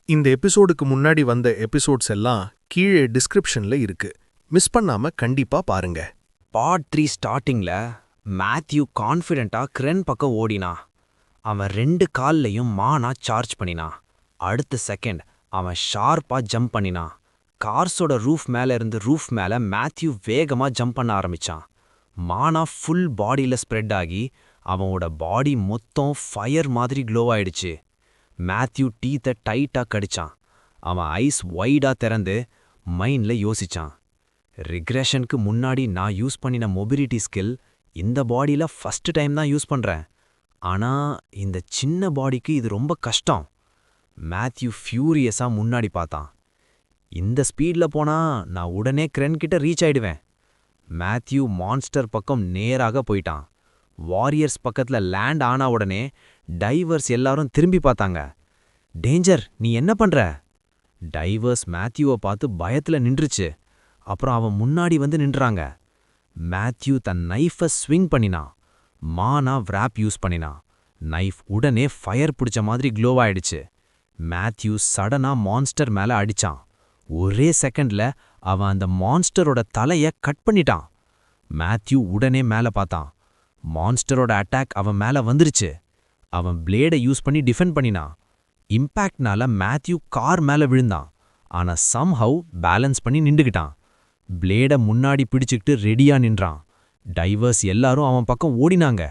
இந்த எபிசோடுக்கு முன்னாடி வந்த எபிசோட்ஸ் எல்லாம் கீழே டிஸ்கிரிப்ஷன்ல இருக்கு. மிஸ் பண்ணாம கண்டிப்பா பாருங்க. பார்ட் 3 ஸ்டார்டிங்ல மேத்யூ கான்ஃபிடென்ட்டா கிரென் பக்கம் ஓடினா. அவன் 2 கால்லையும் மானா சார்ஜ் பண்ணினா. அடுத்த செகண்ட் அவன் ஷார்ப்பா ஜம்ப் பண்ணினான். கார்ஸோட ரூஃப் மேல இருந்து ரூஃப் மேல மேத்யூ வேகமா ஜம்ப் பண்ண ஆரம்பிச்சான். மானா ஃபுல் பாடியில ஸ்ப்ரெட் ஆகி அவனோட பாடி மொத்தம் ஃபயர் மாதிரி க்ளோ ஆயிடுச்சு. மேத்யூ டீத்தை டைட்டா கடிச்சான். அவன் ஐஸ் வைடா திறந்து மைண்ட்ல யோசிச்சான். ரிக்ரெஷனுக்கு முன்னாடி நான் யூஸ் பண்ணின மொபிலிட்டி ஸ்கில் இந்த பாடியில ஃபர்ஸ்ட் டைம் தான் யூஸ் பண்றேன். ஆனா இந்த சின்ன பாடிக்கு இது ரொம்ப கஷ்டம். மேத்யூ ஃபியூரியஸா முன்னாடி பார்த்தான். இந்த ஸ்பீட்ல போனா நான் உடனே கிரென் கிட்ட ரீச் ஆயிடுவேன். மேத்யூ மான்ஸ்டர் பக்கம் நேராக போயிட்டான். வாரியர்ஸ் பக்கத்துல லேண்ட் ஆனா உடனே டைவர்ஸ் எல்லாரும் திரும்பி பார்த்தாங்க. டேஞ்சர், நீ என்ன பண்ற? டைவர்ஸ் மேத்யூவை பார்த்து பயத்துல நின்றுச்சு. அப்புறம் அவன் முன்னாடி வந்து நின்றாங்க. மேத்யூ தன் நைஃபை ஸ்விங் பண்ணினான். மானா விராப் யூஸ் பண்ணினான். நைஃப் உடனே ஃபயர் பிடிச்ச மாதிரி க்ளோவாயிடுச்சு. மேத்யூ சடனா மான்ஸ்டர் மேல அடிச்சான். ஒரே செகண்ட்ல அவன் அந்த மான்ஸ்டரோட தலைய கட் பண்ணிட்டான். மேத்யூ உடனே மேல பார்த்தான். மான்ஸ்டரோட அட்டாக் அவன் மேல வந்துருச்சு. அவன் பிளேடை யூஸ் பண்ணி டிஃபெண்ட் பண்ணினான். இம்பேக்ட்னால மேத்யூ கார் மேல விழுந்தான். ஆனா சம்ஹவ் பேலன்ஸ் பண்ணி நின்றுகிட்டான். பிளேடை முன்னாடி பிடிச்சுக்கிட்டு ரெடியா நின்றான். டைவர்ஸ் எல்லாரும் அவன் பக்கம் ஓடினாங்க.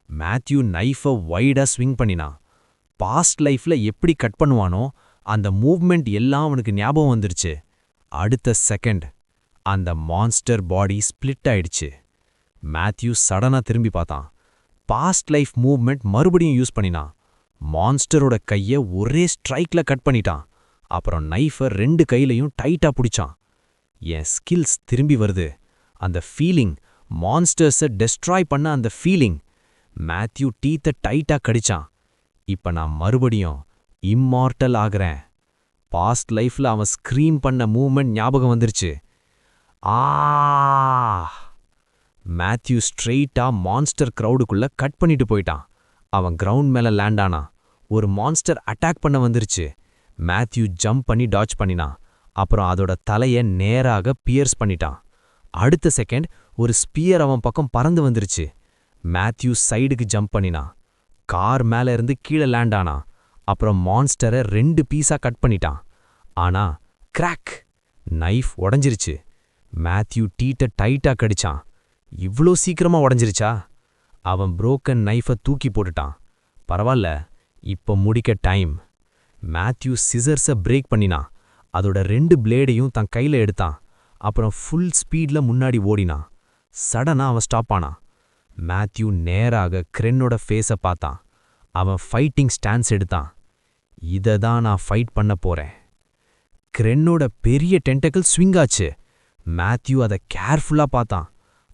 மேத்யூ நைஃபை வைடா ஸ்விங் பண்ணினான். பாஸ்ட் லைஃப்ல எப்படி கட் பண்ணுவானோ அந்த மூவ்மெண்ட் எல்லாம் அவனுக்கு ஞாபகம் வந்துருச்சு. அடுத்த செகண்ட் அந்த மான்ஸ்டர் பாடி ஸ்பிளிட் ஆயிடுச்சு. மேத்யூ சடனா திரும்பி பார்த்தான். பாஸ்ட் லைஃப் மூவ்மெண்ட் மறுபடியும் யூஸ் பண்ணினான். மான்ஸ்டரோட கைய ஒரே ஸ்ட்ரைக்ல கட் பண்ணிட்டான். அப்புறம் நைஃபை 2 கையிலையும் டைட்டா பிடிச்சான். என் ஸ்கில்ஸ் திரும்பி வருது. அந்த ஃபீலிங், மான்ஸ்டர்ஸை டெஸ்ட்ராய் பண்ண அந்த ஃபீலிங். மேத்யூ டீத்தை டைட்டா கடிச்சான். இப்ப நான் மறுபடியும் இம்மார்ட்டல் ஆகிறேன். பாஸ்ட் லைஃப்ல அவன் ஸ்க்ரீம் பண்ண மூவ்மெண்ட் ஞாபகம் வந்துருச்சு. ஆ! மேத்யூ ஸ்ட்ரெயிட்டா மான்ஸ்டர் கிரவுடுக்குள்ள கட் பண்ணிட்டு போயிட்டான். அவன் கிரவுண்ட் மேல லேண்ட் ஆனான். ஒரு மான்ஸ்டர் அட்டாக் பண்ண வந்துருச்சு. மேத்யூ ஜம்ப் பண்ணி டாச் பண்ணினான். அப்புறம் அதோட தலைய நேராக பியர்ஸ் பண்ணிட்டான். அடுத்த செகண்ட் ஒரு ஸ்பியர் அவன் பக்கம் பறந்து வந்துருச்சு. மேத்யூ சைடுக்கு ஜம்ப் பண்ணினான். கார் மேல இருந்து கீழே லேண்ட் ஆனான். அப்புறம் மான்ஸ்டரை 2 பீஸா கட் பண்ணிட்டான். ஆனா கிராக்! நைஃப் உடஞ்சிருச்சு. மேத்யூ டீட்டை டைட்டா கடிச்சான். இவ்ளோ சீக்கிரமா உடஞ்சிருச்சா? அவன் புரோக்கன் நைஃபை தூக்கி போட்டுட்டான். பரவாயில்ல, இப்ப முடிக்க டைம். மேத்யூ சிசர்ஸை பிரேக் பண்ணினான். அதோட 2 பிளேடையும் தன் கையில எடுத்தான். அப்புறம் ஃபுல் ஸ்பீட்ல முன்னாடி ஓடினான். சடனா அவன் ஸ்டாப் ஆனான். மேத்யூ நேராக கிரென்னோட ஃபேஸை பார்த்தான். அவன் ஃபைட்டிங் ஸ்டான்ஸ் எடுத்தான். இதை தான் நான் ஃபைட் பண்ண போறேன். கிரென்னோட பெரிய டென்டக்கிள் ஸ்விங் ஆச்சு. மேத்யூ அதை கேர்ஃபுல்லா பார்த்தான்.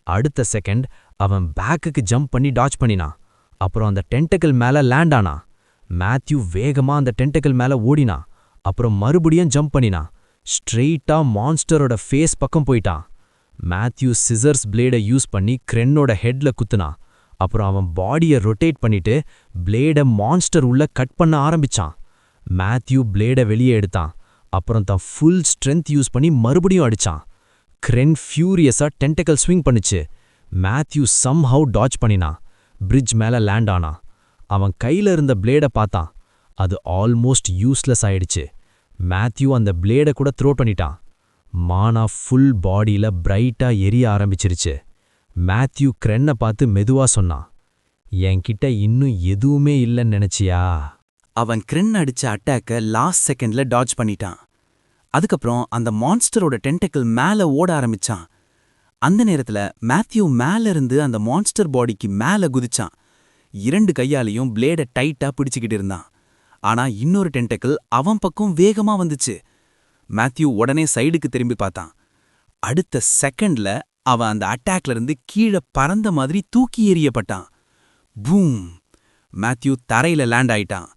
அடுத்த செகண்ட் அவன் பேக்குக்கு ஜம்ப் பண்ணி டாச் பண்ணினான். அப்புறம் அந்த டென்டக்கிள் மேல லேண்ட் ஆனான். மேத்யூ வேகமா அந்த டென்டக்கிள் மேல ஓடினான். அப்புறம் மறுபடியும் ஜம்ப் பண்ணினான். ஸ்ட்ரெயிட்டா மான்ஸ்டரோட ஃபேஸ் பக்கம் போயிட்டான். மேத்யூ சிசர்ஸ் பிளேடை யூஸ் பண்ணி கிரென்னோட ஹெட்ல குத்துனான். அப்புறம் அவன் பாடியை ரொட்டேட் பண்ணிட்டு பிளேடை மான்ஸ்டர் உள்ள கட் பண்ண ஆரம்பிச்சான். மேத்யூ பிளேடை வெளியே எடுத்தான். அப்புறம் தான் ஃபுல் ஸ்ட்ரென்த் யூஸ் பண்ணி மறுபடியும் அடிச்சான். கிரென் ஃபியூரியஸா டென்டக்கல் ஸ்விங் பண்ணுச்சு. மேத்யூ சம்ஹவ் டாச் பண்ணினான். பிரிட்ஜ் மேல லேண்ட் ஆனான். அவன் கையில இருந்த பிளேடை பார்த்தான். அது ஆல்மோஸ்ட் யூஸ்லெஸ் ஆயிடுச்சு. மேத்யூ அந்த பிளேடை கூட த்ரோ பண்ணிட்டான். மானா ஃபுல் பாடியில பிரைட்டா எரிய ஆரம்பிச்சிருச்சு. மேத்யூ கிரென்னை பார்த்து மெதுவா சொன்னான், என்கிட்ட இன்னும் எதுவுமே இல்லைன்னு நினைச்சியா? அவன் கிரென் அடிச்ச அட்டாக்க லாஸ்ட் செகண்ட்ல டாட்ஜ் பண்ணிட்டான். அதுக்கப்புறம் அந்த மான்ஸ்டரோட டென்டக்கிள் மேல ஓட ஆரம்பிச்சான். அந்த நேரத்துல மேத்யூ மேல இருந்து அந்த மான்ஸ்டர் பாடிக்கு மேல குதிச்சான். 2 கையாலையும் பிளேடை டைட்டா பிடிச்சுக்கிட்டு இருந்தான். ஆனா இன்னொரு டென்டக்கிள் அவன் பக்கம் வேகமா வந்துச்சு. மேத்யூ உடனே சைடுக்கு திரும்பி பார்த்தான். அடுத்த செகண்ட்ல அவன் அந்த அட்டாக்ல இருந்து கீழே பறந்த மாதிரி தூக்கி எறியப்பட்டான். பூம்! மேத்யூ தரையில லேண்ட் ஆயிட்டான்.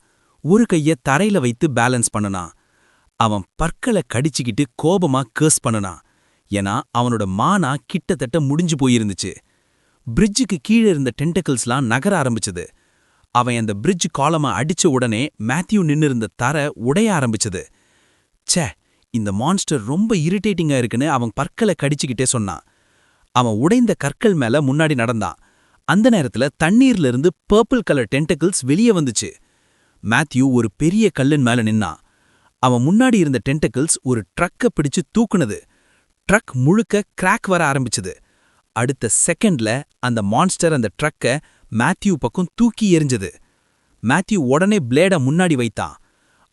ஒரு கைய தரையில வைத்து பேலன்ஸ் பண்ணுனான். அவன் பற்களை கடிச்சுக்கிட்டு கோபமா கர்ஸ் பண்ணுனான். ஏன்னா அவனோட மானா கிட்டத்தட்ட முடிஞ்சு போயிருந்துச்சு. பிரிட்ஜுக்கு கீழே இருந்த டென்டக்கிள்ஸ்லாம் நகர ஆரம்பிச்சது. அவன் அந்த பிரிட்ஜ் காலமா அடிச்ச உடனே மேத்யூ நின்னிருந்த தர உடைய ஆரம்பிச்சது. ச்சே, இந்த மான்ஸ்டர் ரொம்ப இரிட்டேட்டிங்கா இருக்குன்னு அவன் பற்களை கடிச்சுக்கிட்டே சொன்னான். அவன் உடைந்த கற்கள் மேல முன்னாடி நடந்தான். அந்த நேரத்துல தண்ணீர்ல இருந்து பர்பிள் கலர் டென்டக்கிள்ஸ் வெளியே வந்துச்சு. மேத்யூ ஒரு பெரிய கல்லின் மேல நின்னான். அவன் முன்னாடி இருந்த டென்டக்கிள்ஸ் ஒரு ட்ரக்க பிடிச்சு தூக்குனது. ட்ரக் முழுக்க கிராக் வர ஆரம்பிச்சது. அடுத்த செகண்ட்ல அந்த மான்ஸ்டர் அந்த ட்ரக்க மேத்யூ பக்கம் தூக்கி எறிஞ்சது. மேத்யூ உடனே பிளேட முன்னாடி வைத்தான்.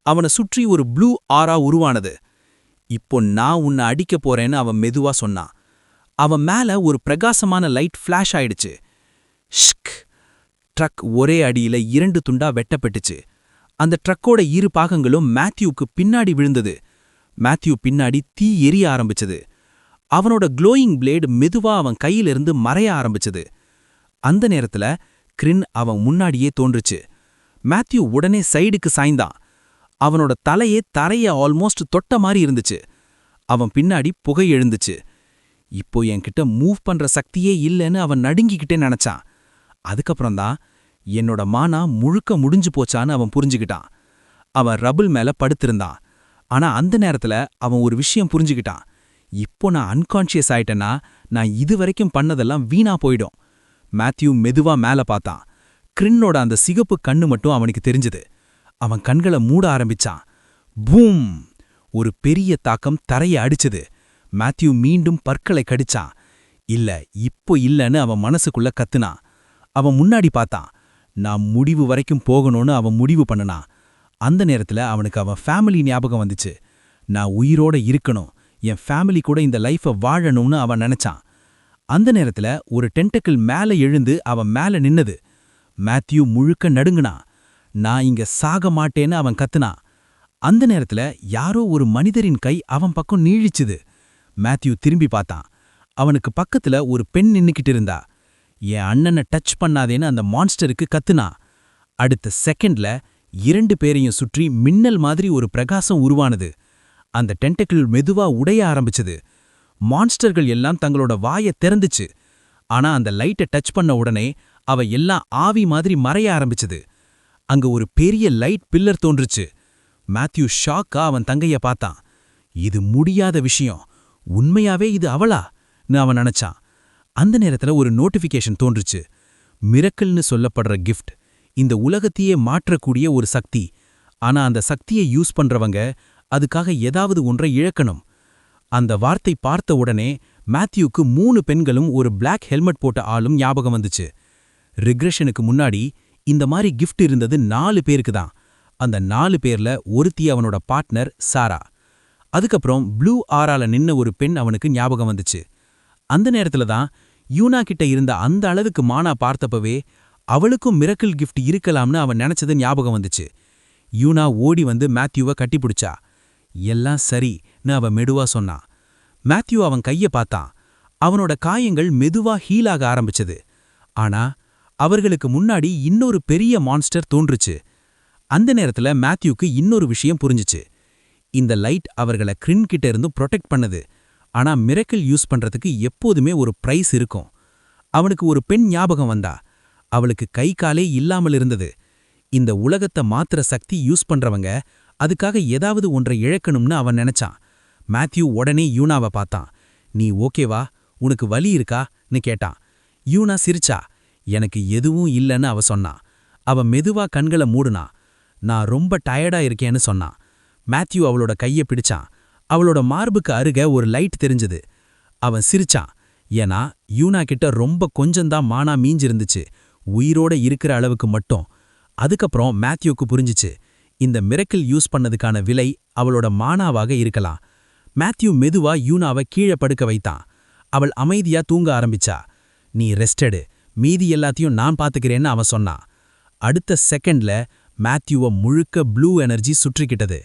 அவனை சுற்றி ஒரு ப்ளூ ஆரா உருவானது. இப்போ நான் உன்னை அடிக்க போறேன்னு அவன் மெதுவா சொன்னான். அவன் மேல ஒரு பிரகாசமான லைட் ஃபிளாஷ் ஆயிடுச்சு. ஷ்க்! ட்ரக் ஒரே அடியில 2 துண்டா வெட்டப்பட்டுச்சு. அந்த ட்ரக்கோட 2 பாகங்களும் மேத்யூக்கு பின்னாடி விழுந்தது. மேத்யூ பின்னாடி தீ எரிய ஆரம்பிச்சது. அவனோட க்ளோயிங் பிளேடு மெதுவா அவன் கையிலிருந்து மறைய ஆரம்பிச்சது. அந்த நேரத்துல கிரின் அவன் முன்னாடியே தோன்றுச்சு. மேத்யூ உடனே சைடுக்கு சாய்ந்தான். அவனோட தலையே தரைய ஆல்மோஸ்ட் தொட்ட மாதிரி இருந்துச்சு. அவன் பின்னாடி புகை எழுந்துச்சு. இப்போ என்கிட்ட மூவ் பண்ற சக்தியே இல்லைன்னு அவன் நடுங்கிக்கிட்டே நினைச்சான். அதுக்கப்புறம்தான் என்னோட மானா முழுக்க முடிஞ்சு போச்சான்னு அவன் புரிஞ்சுக்கிட்டான். அவன் ரபிள் மேல படுத்திருந்தான். ஆனா அந்த நேரத்துல அவன் ஒரு விஷயம் புரிஞ்சுக்கிட்டான். இப்போ நான் அன்கான்ஷியஸ் ஆயிட்டேன்னா நான் இதுவரைக்கும் பண்ணதெல்லாம் வீணா போயிடும். மேத்யூ மெதுவா மேல பார்த்தான். கிரின்னோட அந்த சிகப்பு கண்ணு மட்டும் அவனுக்கு தெரிஞ்சது. அவன் கண்களை மூட ஆரம்பிச்சான். பூம்! ஒரு பெரிய தாக்கம் தரைய அடிச்சது. மேத்யூ மீண்டும் பற்களை கடிச்சான். இல்ல, இப்போ இல்லன்னு அவன் மனசுக்குள்ள கத்துனான். அவன் முன்னாடி பார்த்தான். நான் முடிவு வரைக்கும் போகணும்னு அவன் முடிவு பண்ணனான். அந்த நேரத்துல அவனுக்கு அவன் ஃபேமிலி ஞாபகம் வந்துச்சு. நான் உயிரோட இருக்கணும், என் ஃபேமிலி கூட இந்த லைஃபை வாழணும்னு அவன் நினைச்சான். அந்த நேரத்துல ஒரு டென்டக்கிள் மேல எழுந்து அவன் மேல நின்னது. மேத்யூ முழுக்க நடுங்குனான். நான் இங்க சாக மாட்டேன்னு அவன் கத்துனான். அந்த நேரத்துல யாரோ ஒரு மனிதரின் கை அவன் பக்கம் நீழிச்சுது. மேத்யூ திரும்பி பார்த்தான். அவனுக்கு பக்கத்துல ஒரு பெண் நின்னுக்கிட்டு இருந்தா. என் அண்ணனை டச் பண்ணாதேன்னு அந்த மான்ஸ்டருக்கு கத்துனா. அடுத்த செகண்ட்ல 2 பேரையும் சுற்றி மின்னல் மாதிரி ஒரு பிரகாசம் உருவானது. அந்த டென்டக்கிள் மெதுவா உடைய ஆரம்பிச்சது. மான்ஸ்டர்கள் எல்லாம் தங்களோட வாயை திறந்துச்சு. ஆனா அந்த லைட்டை டச் பண்ண உடனே அவ எல்லாம் ஆவி மாதிரி மறைய ஆரம்பிச்சது. அங்க ஒரு பெரிய லைட் பில்லர் தோன்றுச்சு. மேத்யூ ஷாக்கா அவன் தங்கைய பார்த்தான். இது முடியாத விஷயம், உண்மையாவே இது அவளான்னு அவன் நினைச்சான். அந்த நேரத்துல ஒரு நோட்டிஃபிகேஷன் தோன்றுச்சு. மிரக்கல்னு சொல்லப்படுற கிஃப்ட், இந்த உலகத்தையே மாற்றக்கூடிய ஒரு சக்தி. ஆனா அந்த சக்தியை யூஸ் பண்றவங்க அதுக்காக ஏதாவது ஒன்றை இழக்கணும். அந்த வார்த்தை பார்த்த உடனே மேத்யூக்கு 3 பெண்களும் ஒரு பிளாக் ஹெல்மெட் போட்ட ஆளும் ஞாபகம் வந்துச்சு. ரிக்ரெஷனுக்கு முன்னாடி இந்த மாதிரி கிஃப்ட் இருந்தது 4 பேருக்கு தான். அந்த 4 பேர்ல ஒருத்தி அவனோட பார்ட்னர் சாரா. அதுக்கப்புறம் ப்ளூ ஆரால நின்ன ஒரு பெண் அவனுக்கு ஞாபகம் வந்துச்சு. அந்த நேரத்துல தான் யூனா கிட்ட இருந்த அந்த அளவுக்கு மானா பார்த்தப்பவே அவளுக்கும் மிரக்கிள் கிஃப்ட் இருக்கலாம்னு அவன் நினைச்சது ஞாபகம் வந்துச்சு. யூனா ஓடி வந்து மேத்யூவை கட்டிப்பிடிச்சா. எல்லாம் சரின்னு அவ மெதுவா சொன்னான். மேத்யூ அவன் கைய பார்த்தான். அவனோட காயங்கள் மெதுவா ஹீலாக ஆரம்பிச்சது. ஆனா அவர்களுக்கு முன்னாடி இன்னொரு பெரிய மான்ஸ்டர் தோன்றுச்சு. அந்த நேரத்துல மேத்யூக்கு இன்னொரு விஷயம் புரிஞ்சுச்சு. இந்த லைட் அவர்களை கிரின் கிட்ட இருந்து ப்ரொடெக்ட் பண்ணுது. ஆனா மிரக்கிள் யூஸ் பண்றதுக்கு எப்போதுமே ஒரு பிரைஸ் இருக்கும். அவனுக்கு ஒரு பெண் ஞாபகம் வந்தா. அவளுக்கு கை காலே இல்லாமல் இருந்தது. இந்த உலகத்தை மாத்திர சக்தி யூஸ் பண்றவங்க அதுக்காக ஏதாவது ஒன்றை இழக்கணும்னு அவன் நினைச்சான். மேத்யூ உடனே யூனாவை பார்த்தான். நீ ஓகேவா, உனக்கு வலி இருக்கான்னு கேட்டான். யூனா சிரிச்சா. எனக்கு எதுவும் இல்லைன்னு அவ சொன்னான். அவ மெதுவா கண்களை மூடுனா. நான் ரொம்ப டயர்டா இருக்கேன்னு சொன்னான். மேத்யூ அவளோட கையை பிடிச்சான். அவளோட மார்புக்கு அருக ஒரு லைட் தெரிஞ்சது. அவன் சிரிச்சான். ஏன்னா யூனா கிட்ட ரொம்ப கொஞ்சம்தான் மானா மீஞ்சிருந்துச்சு, உயிரோட இருக்கிற அளவுக்கு மட்டும். அதுக்கப்புறம் மேத்யூக்கு புரிஞ்சிச்சு, இந்த மிரக்கிள் யூஸ் பண்ணதுக்கான விலை அவளோட மானாவாக இருக்கலாம். மேத்யூ மெதுவா யூனாவை கீழே படுக்க வைத்தான். அவள் அமைதியா தூங்க ஆரம்பிச்சா. நீ ரெஸ்டடு, மீதி எல்லாத்தையும் நான் பாத்துக்கிறேன்னு அவன் சொன்னான். அடுத்த செகண்ட்ல மேத்யூவை முழுக்க ப்ளூ எனர்ஜி சுற்றிக்கிட்டது.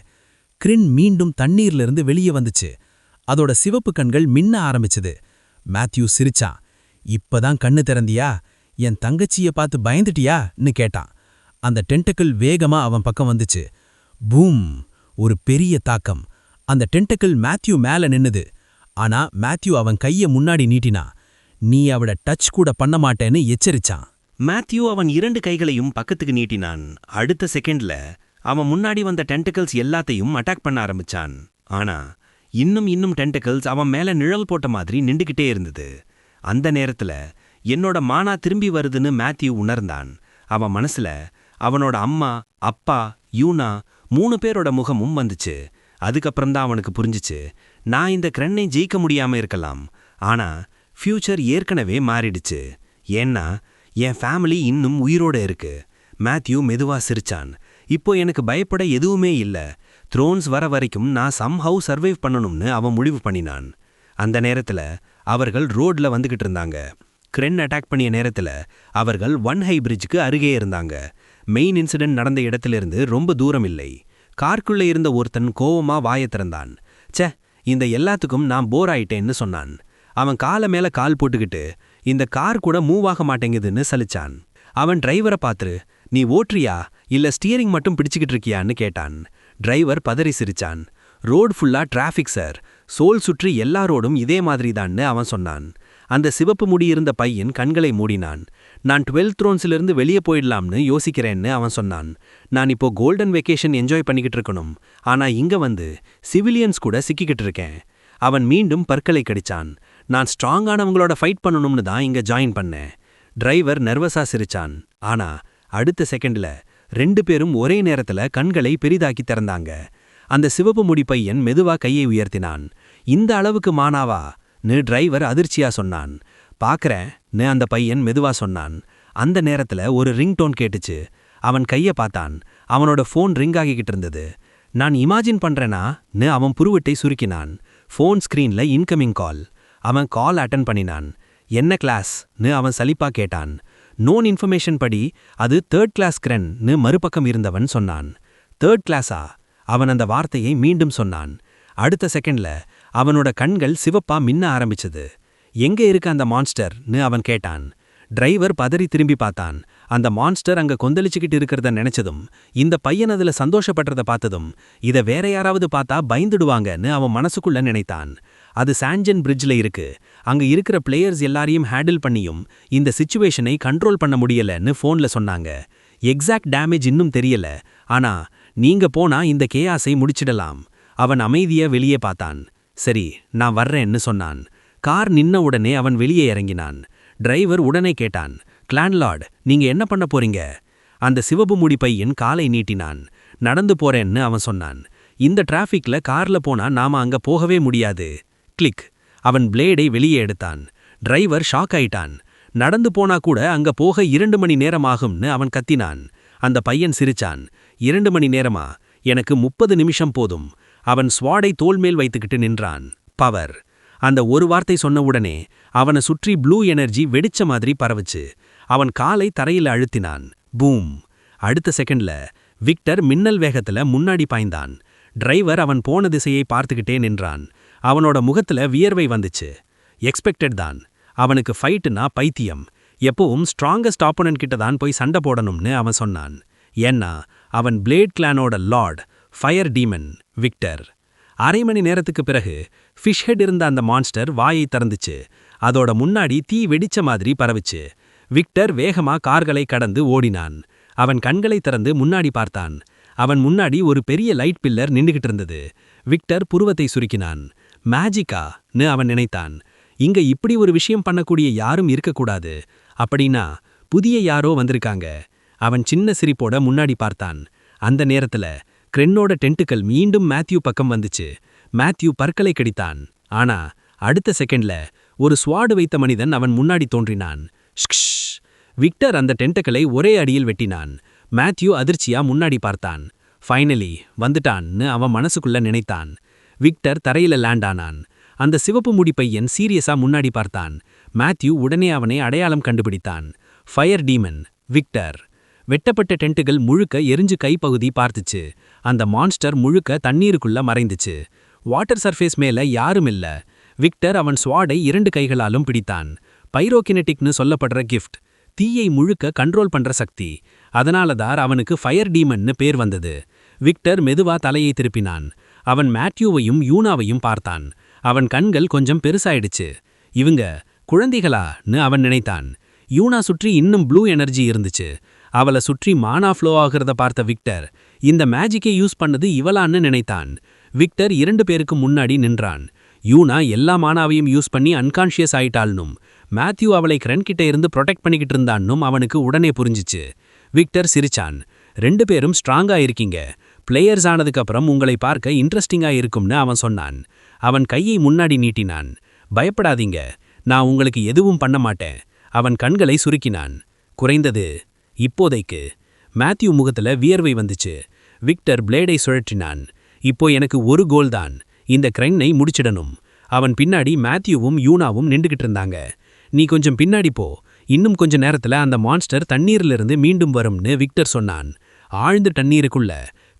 கிரின் மீண்டும் தண்ணீர்ல இருந்து வெளியே வந்துச்சு. அதோட சிவப்பு கண்கள் மின்ன ஆரம்பிச்சது. மேத்யூ சிரிச்சான். இப்பதான் கண்ணு திறந்தியா, என் தங்கச்சிய பார்த்து பயந்துட்டியான்னு கேட்டான். அந்த டென்டக்கிள் வேகமா அவன் பக்கம் வந்துச்சு. பூம்! ஒரு பெரிய தாக்கம். அந்த டென்டக்கிள் மேத்யூ மேல நின்னுது. ஆனா மேத்யூ அவன் கைய முன்னாடி நீட்டினா. நீ அவள டச் கூட பண்ண மாட்டேன்னு எச்சரிச்சான். மேத்யூ அவன் 2 கைகளையும் பக்கத்துக்கு நீட்டினான். அடுத்த செகண்ட்ல அவன் முன்னாடி வந்த டென்டக்கிள்ஸ் எல்லாத்தையும் அட்டாக் பண்ண ஆரம்பிச்சான். ஆனா இன்னும் டென்டக்கிள்ஸ் அவன் மேல நிழல் போட்ட மாதிரி நின்றுகிட்டே இருந்தது. அந்த நேரத்துல என்னோட மானா திரும்பி வருதுன்னு மேத்யூ உணர்ந்தான். அவன் மனசுல அவனோட அம்மா, அப்பா, யூனா 3 பேரோட முகமும் வந்துச்சு. அதுக்கப்புறம்தான் அவனுக்கு புரிஞ்சிச்சு, நான் இந்த கிரனை ஜெயிக்க முடியாம இருக்கலாம், ஆனா ஃபியூச்சர் ஏற்கனவே மாறிடுச்சு. ஏன்னா என் ஃபேமிலி இன்னும் உயிரோட இருக்கு. மேத்யூ மெதுவா சிரிச்சான். இப்போ எனக்கு பயப்பட எதுவுமே இல்ல. த்ரோன்ஸ் வர வரைக்கும் நான் சம்ஹவ் சர்வைவ் பண்ணணும்னு அவன் முடிவு பண்ணினான். அந்த நேரத்துல அவர்கள் ரோட்ல வந்துகிட்டு இருந்தாங்க. கிரென் அட்டாக் பண்ணிய நேரத்துல அவர்கள் ஒன் ஹை பிரிட்ஜுக்கு அருகே இருந்தாங்க. மெயின் இன்சிடென்ட் நடந்த இடத்திலிருந்து ரொம்ப தூரம் இல்லை. கார்க்குள்ள இருந்த ஒருத்தன் கோவமா வாயை திறந்தான். இந்த எல்லாத்துக்கும் நான் போர் ஆயிட்டேன்னு சொன்னான். அவன் காலை மேல கால் போட்டுக்கிட்டு இந்த கார் கூட மூவ் ஆக மாட்டேங்குதுன்னு சலிச்சான். அவன் டிரைவரை பார்த்து, நீ ஓட்டுறியா இல்ல ஸ்டியரிங் மட்டும் பிடிச்சுக்கிட்டு இருக்கியான்னு கேட்டான். டிரைவர் பதறி சிரிச்சான். ரோடு ஃபுல்லா டிராஃபிக் சார், சோல் சுற்றி எல்லா ரோடும் இதே மாதிரிதான்னு அவன் சொன்னான். அந்த சிவப்பு முடி இருந்த பையன் கண்களை மூடினான். நான் 12 த்ரோன்ஸிலிருந்து வெளியே போயிடலாம்னு யோசிக்கிறேன்னு அவன் சொன்னான். நான் இப்போ கோல்டன் வெக்கேஷன் என்ஜாய் பண்ணிக்கிட்டு இருக்கணும், ஆனா இங்க வந்து சிவிலியன்ஸ் கூட சிக்கிக்கிட்டு இருக்கேன். அவன் மீண்டும் பற்களை கடிச்சான். நான் ஸ்ட்ராங்கானவங்களோட ஃபைட் பண்ணணும்னு தான் இங்க ஜாயின் பண்ணேன். டிரைவர் நர்வஸா சிரிச்சான். ஆனா அடுத்த செகண்ட்ல 2 பேரும் ஒரே நேரத்துல கண்களை பெரிதாக்கி திறந்தாங்க. அந்த சிவப்பு முடி பையன் மெதுவா கையை உயர்த்தினான். இந்த அளவுக்கு மானாவா ன்னு டிரைவர் அதிர்ச்சியா சொன்னான். பாக்கறேன்னு அந்த பையன் மெதுவா சொன்னான். அந்த நேரத்துல ஒரு ரிங்டோன் கேட்டுச்சு. அவன் கைய பார்த்தான். அவனோட ஃபோன் ரிங் ஆகிக்கிட்டு இருந்தது. நான் இமேஜின் பண்றேனான்னு அவன் புருவட்டை சுருக்கினான். ஃபோன் ஸ்கிரீன்ல இன்கமிங் கால். அவன் கால் அட்டன் பண்ணினான். என்ன கிளாஸ்ன்னு அவன் சலிப்பா கேட்டான். நோன் இன்ஃபர்மேஷன் படி அது 3rd கிளாஸ் கிரென்னு மறுபக்கம் இருந்தவன் சொன்னான். 3rd கிளாஸா? அவன் அந்த வார்த்தையை மீண்டும் சொன்னான். அடுத்த செகண்ட்ல அவனோட கண்கள் சிவப்பா மின்ன ஆரம்பிச்சது. எங்க இருக்கு அந்த மான்ஸ்டர்ன்னு அவன் கேட்டான். டிரைவர் பதறி திரும்பி பார்த்தான். அந்த மான்ஸ்டர் அங்க கொந்தளிச்சுக்கிட்டு இருக்கிறத நினைச்சதும், இந்த பையன் அதுல சந்தோஷப்படுறத பார்த்ததும், இத வேற யாராவது பார்த்தா பயந்துடுவாங்கன்னு அவன் மனசுக்குள்ள நினைத்தான். அது சான்ஜன் பிரிட்ஜ்ல இருக்கு. அங்க இருக்கிற பிளேயர்ஸ் எல்லாரையும் ஹேண்டில் பண்ணியும் இந்த சிச்சுவேஷனை கண்ட்ரோல் பண்ண முடியலன்னு ஃபோன்ல சொன்னாங்க. எக்ஸாக்ட் டேமேஜ் இன்னும் தெரியல, ஆனா நீங்க போனா இந்த கேயாஸை முடிச்சிடலாம். அவன் அமைதியா வெளியே பார்த்தான். சரி, நான் வர்றேன்னு சொன்னான். கார் நின்ன உடனே அவன் வெளியே இறங்கினான். டிரைவர் உடனே கேட்டான், கிளான்லார்ட், நீங்க என்ன பண்ண போறீங்க? அந்த சிவப்பு முடி பையன் காலை நீட்டினான். நடந்து போறேன்னு அவன் சொன்னான். இந்த டிராஃபிக்ல கார்ல போனா நாம அங்க போகவே முடியாது. கிளிக். அவன் பிளேடை வெளியே எடுத்தான். டிரைவர் ஷாக் ஆயிட்டான். நடந்து போனா கூட அங்க போக 2 மணி நேரம் ஆகும்னு அவன் கத்தினான். அந்த பையன் சிரிச்சான். 2 மணி நேரமா? எனக்கு 30 நிமிஷம் போதும். அவன் ஸ்வாடை தோள்மேல் வைத்துக்கிட்டு நின்றான். பவர். அந்த ஒரு வார்த்தை சொன்ன உடனே அவனை சுற்றி ப்ளூ எனர்ஜி வெடிச்ச மாதிரி பரவுச்சு. அவன் காலை தரையில அழுத்தினான். பூம். அடுத்த செகண்ட்ல விக்டர் மின்னல் வேகத்துல முன்னாடி பாய்ந்தான். டிரைவர் அவன் போன திசையை பார்த்துக்கிட்டே நின்றான். அவனோட முகத்துல வியர்வை வந்துச்சு. எக்ஸ்பெக்டட் தான். அவனுக்கு ஃபைட்டுனா பைத்தியம். எப்பவும் ஸ்ட்ராங்கஸ்ட் ஆப்போனன்ட் கிட்ட தான் போய் சண்டை போடணும்னு அவன் சொன்னான். ஏன்னா அவன் பிளேட் கிளானோட லார்ட், ஃபயர் டீமன் விக்டர். அரை மணி நேரத்துக்கு பிறகு ஃபிஷ்ஹெட் இருந்த அந்த மான்ஸ்டர் வாயை திறந்துச்சு. அதோட முன்னாடி தீ வெடிச்ச மாதிரி பரவுச்சு. விக்டர் வேகமா கார்களை கடந்து ஓடினான். அவன் கண்களை திறந்து முன்னாடி பார்த்தான். அவன் முன்னாடி ஒரு பெரிய லைட் பில்லர் நின்றுகிட்டு இருந்தது. விக்டர் புருவத்தை சுருக்கினான். மேஜிக்கான்னு அவன் நினைத்தான். இங்க இப்படி ஒரு விஷயம் பண்ணக்கூடிய யாரும் இருக்கக்கூடாது. அப்படின்னா புதிய யாரோ வந்திருக்காங்க. அவன் சின்ன சிரிப்போட முன்னாடி பார்த்தான். அந்த நேரத்துல கிரென்னோட டென்ட்டுக்கள் மீண்டும் மேத்யூ பக்கம் வந்துச்சு. மேத்யூ பற்களை கடித்தான். ஆனா அடுத்த செகண்ட்ல ஒரு ஸ்வாடு வைத்த மனிதன் அவன் முன்னாடி தோன்றினான். ஷ்ஷ். விக்டர் அந்த டென்டக்களை ஒரே அடியில் வெட்டினான். மேத்யூ அதிர்ச்சியா முன்னாடி பார்த்தான். ஃபைனலி வந்துட்டான்னு அவன் மனசுக்குள்ள நினைத்தான். விக்டர் தரையில லேண்ட் ஆனான். அந்த சிவப்பு முடி பையன் சீரியஸா முன்னாடி பார்த்தான். மேத்யூ உடனே அவனை அடையாளம் கண்டுபிடித்தான். Fire demon Victor. வெட்டப்பட்ட டென்ட்டுகள் முழுக்க எரிஞ்சு கைப்பகுதி பார்த்துச்சு. அந்த மான்ஸ்டர் முழுக்க தண்ணீருக்குள்ள மறைந்துச்சு. வாட்டர் சர்ஃபேஸ் மேல யாரும் இல்ல. விக்டர் அவன் ஸ்வாடை 2 கைகளாலும் பிடித்தான். பைரோகினெட்டிக்னு சொல்லப்படுற கிஃப்ட். தீயை முழுக்க கண்ட்ரோல் பண்ற சக்தி. அதனாலதான் அவனுக்கு ஃபயர் டீமன்னு பேர் வந்தது. விக்டர் மெதுவா தலையை திருப்பினான். அவன் மேத்யூவையும் யூனாவையும் பார்த்தான். அவன் கண்கள் கொஞ்சம் பெருசாயிடுச்சு. இவங்க குழந்தைகளான்னு அவன் நினைத்தான். யூனா சுற்றி இன்னும் ப்ளூ எனர்ஜி இருந்துச்சு. அவளை சுற்றி மானா ஃப்ளோ ஆகிறத பார்த்த விக்டர் இந்த மேஜிக்கை யூஸ் பண்ணது இவளான்னு நினைத்தான். விக்டர் 2 பேருக்கு முன்னாடி நின்றான். யூனா எல்லா மானாவையும் யூஸ் பண்ணி அன்கான்ஷியஸ் ஆயிட்டாள்னும் மேத்யூ அவளை கிரென் கிட்ட இருந்து ப்ரொடெக்ட் பண்ணிக்கிட்டு இருந்தான்னும் அவனுக்கு உடனே புரிஞ்சிச்சு. விக்டர் சிரிச்சான். 2 பேரும் ஸ்ட்ராங்கா இருக்கீங்க. பிளேயர்ஸ் ஆனதுக்கப்புறம் உங்களை பார்க்க இன்ட்ரெஸ்டிங்கா இருக்கும்னு அவன் சொன்னான். அவன் கையை முன்னாடி நீட்டினான். பயப்படாதீங்க, நான் உங்களுக்கு எதுவும் பண்ண மாட்டேன். அவன் கண்களை சுருக்கினான். குறைந்தது இப்போதைக்கு. மேத்யூ முகத்துல வியர்வை வந்துச்சு. விக்டர் பிளேடை சுழற்றினான். இப்போ எனக்கு ஒரு கோல் தான். இந்த கிரைனை முடிச்சிடணும். அவன் பின்னாடி மேத்யூவும் யூனாவும் நின்றுகிட்டு இருந்தாங்க. நீ கொஞ்சம் பின்னாடி போ, இன்னும் கொஞ்ச நேரத்துல அந்த மான்ஸ்டர் தண்ணீரிலிருந்து மீண்டும் வரும்னு விக்டர் சொன்னான். ஆழ்ந்த தண்ணீருக்குள்ள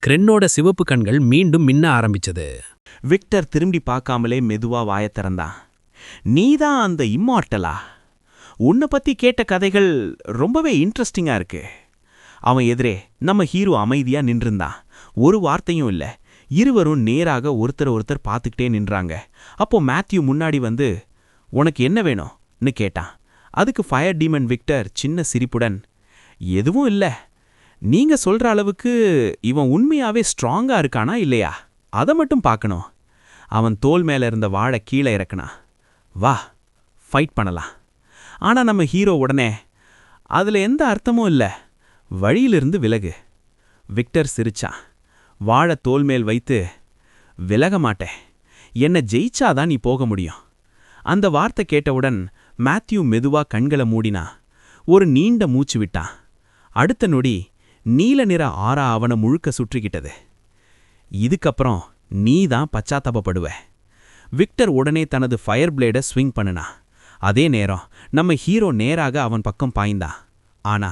கிரென்னோட சிவப்பு கண்கள் மீண்டும் மின்ன ஆரம்பிச்சது. விக்டர் திரும்பி பார்க்காமலே மெதுவா வாயத் திறந்தான். நீதான் அந்த இம்மார்ட்டலா? உன்னை பத்தி கேட்ட கதைகள் ரொம்பவே இன்ட்ரெஸ்டிங்கா இருக்கு. அவன் எதிரே நம்ம ஹீரோ அமைதியா நின்றுந்தான். ஒரு வார்த்தையும் இல்ல. இருவரும் நேராக ஒருத்தர் பார்த்துக்கிட்டே நின்றாங்க. அப்போ மேத்யூ முன்னாடி வந்து, உனக்கு என்ன வேணும்னு கேட்டான். அதுக்கு ஃபயர் டீமன் விக்டர் சின்ன சிரிப்புடன், எதுவும் இல்ல. நீங்க சொல்ற அளவுக்கு இவன் உண்மையாவே ஸ்ட்ராங்கா இருக்கானா இல்லையா, அதை மட்டும் பார்க்கணும். அவன் தோள் மேல இருந்த வாழை கீழே இறக்குனா. வா, ஃபைட் பண்ணலாம். ஆனா நம்ம ஹீரோ உடனே, அதுல எந்த அர்த்தமும் இல்ல, வழியிலிருந்து விலகு. விக்டர் சிரிச்சான். வாழை தோல் மேல் வைத்து, விலக மாட்டேன். என்ன ஜெயிச்சாதான் நீ போக முடியும். அந்த வார்த்தை கேட்டவுடன் மேத்யூ மெதுவா கண்களை மூடினா. ஒரு நீண்ட மூச்சு விட்டான். அடுத்த நொடி நீல நிற ஆறா அவனை முழுக்க சுற்றிக்கிட்டது. இதுக்கப்புறம் நீ தான் பச்சாத்தாபப்படுவ. விக்டர் உடனே தனது ஃபயர் பிளேடை ஸ்விங் பண்ணுனா. அதே நேரம் நம்ம ஹீரோ நேராக அவன் பக்கம் பாய்ந்தான். ஆனா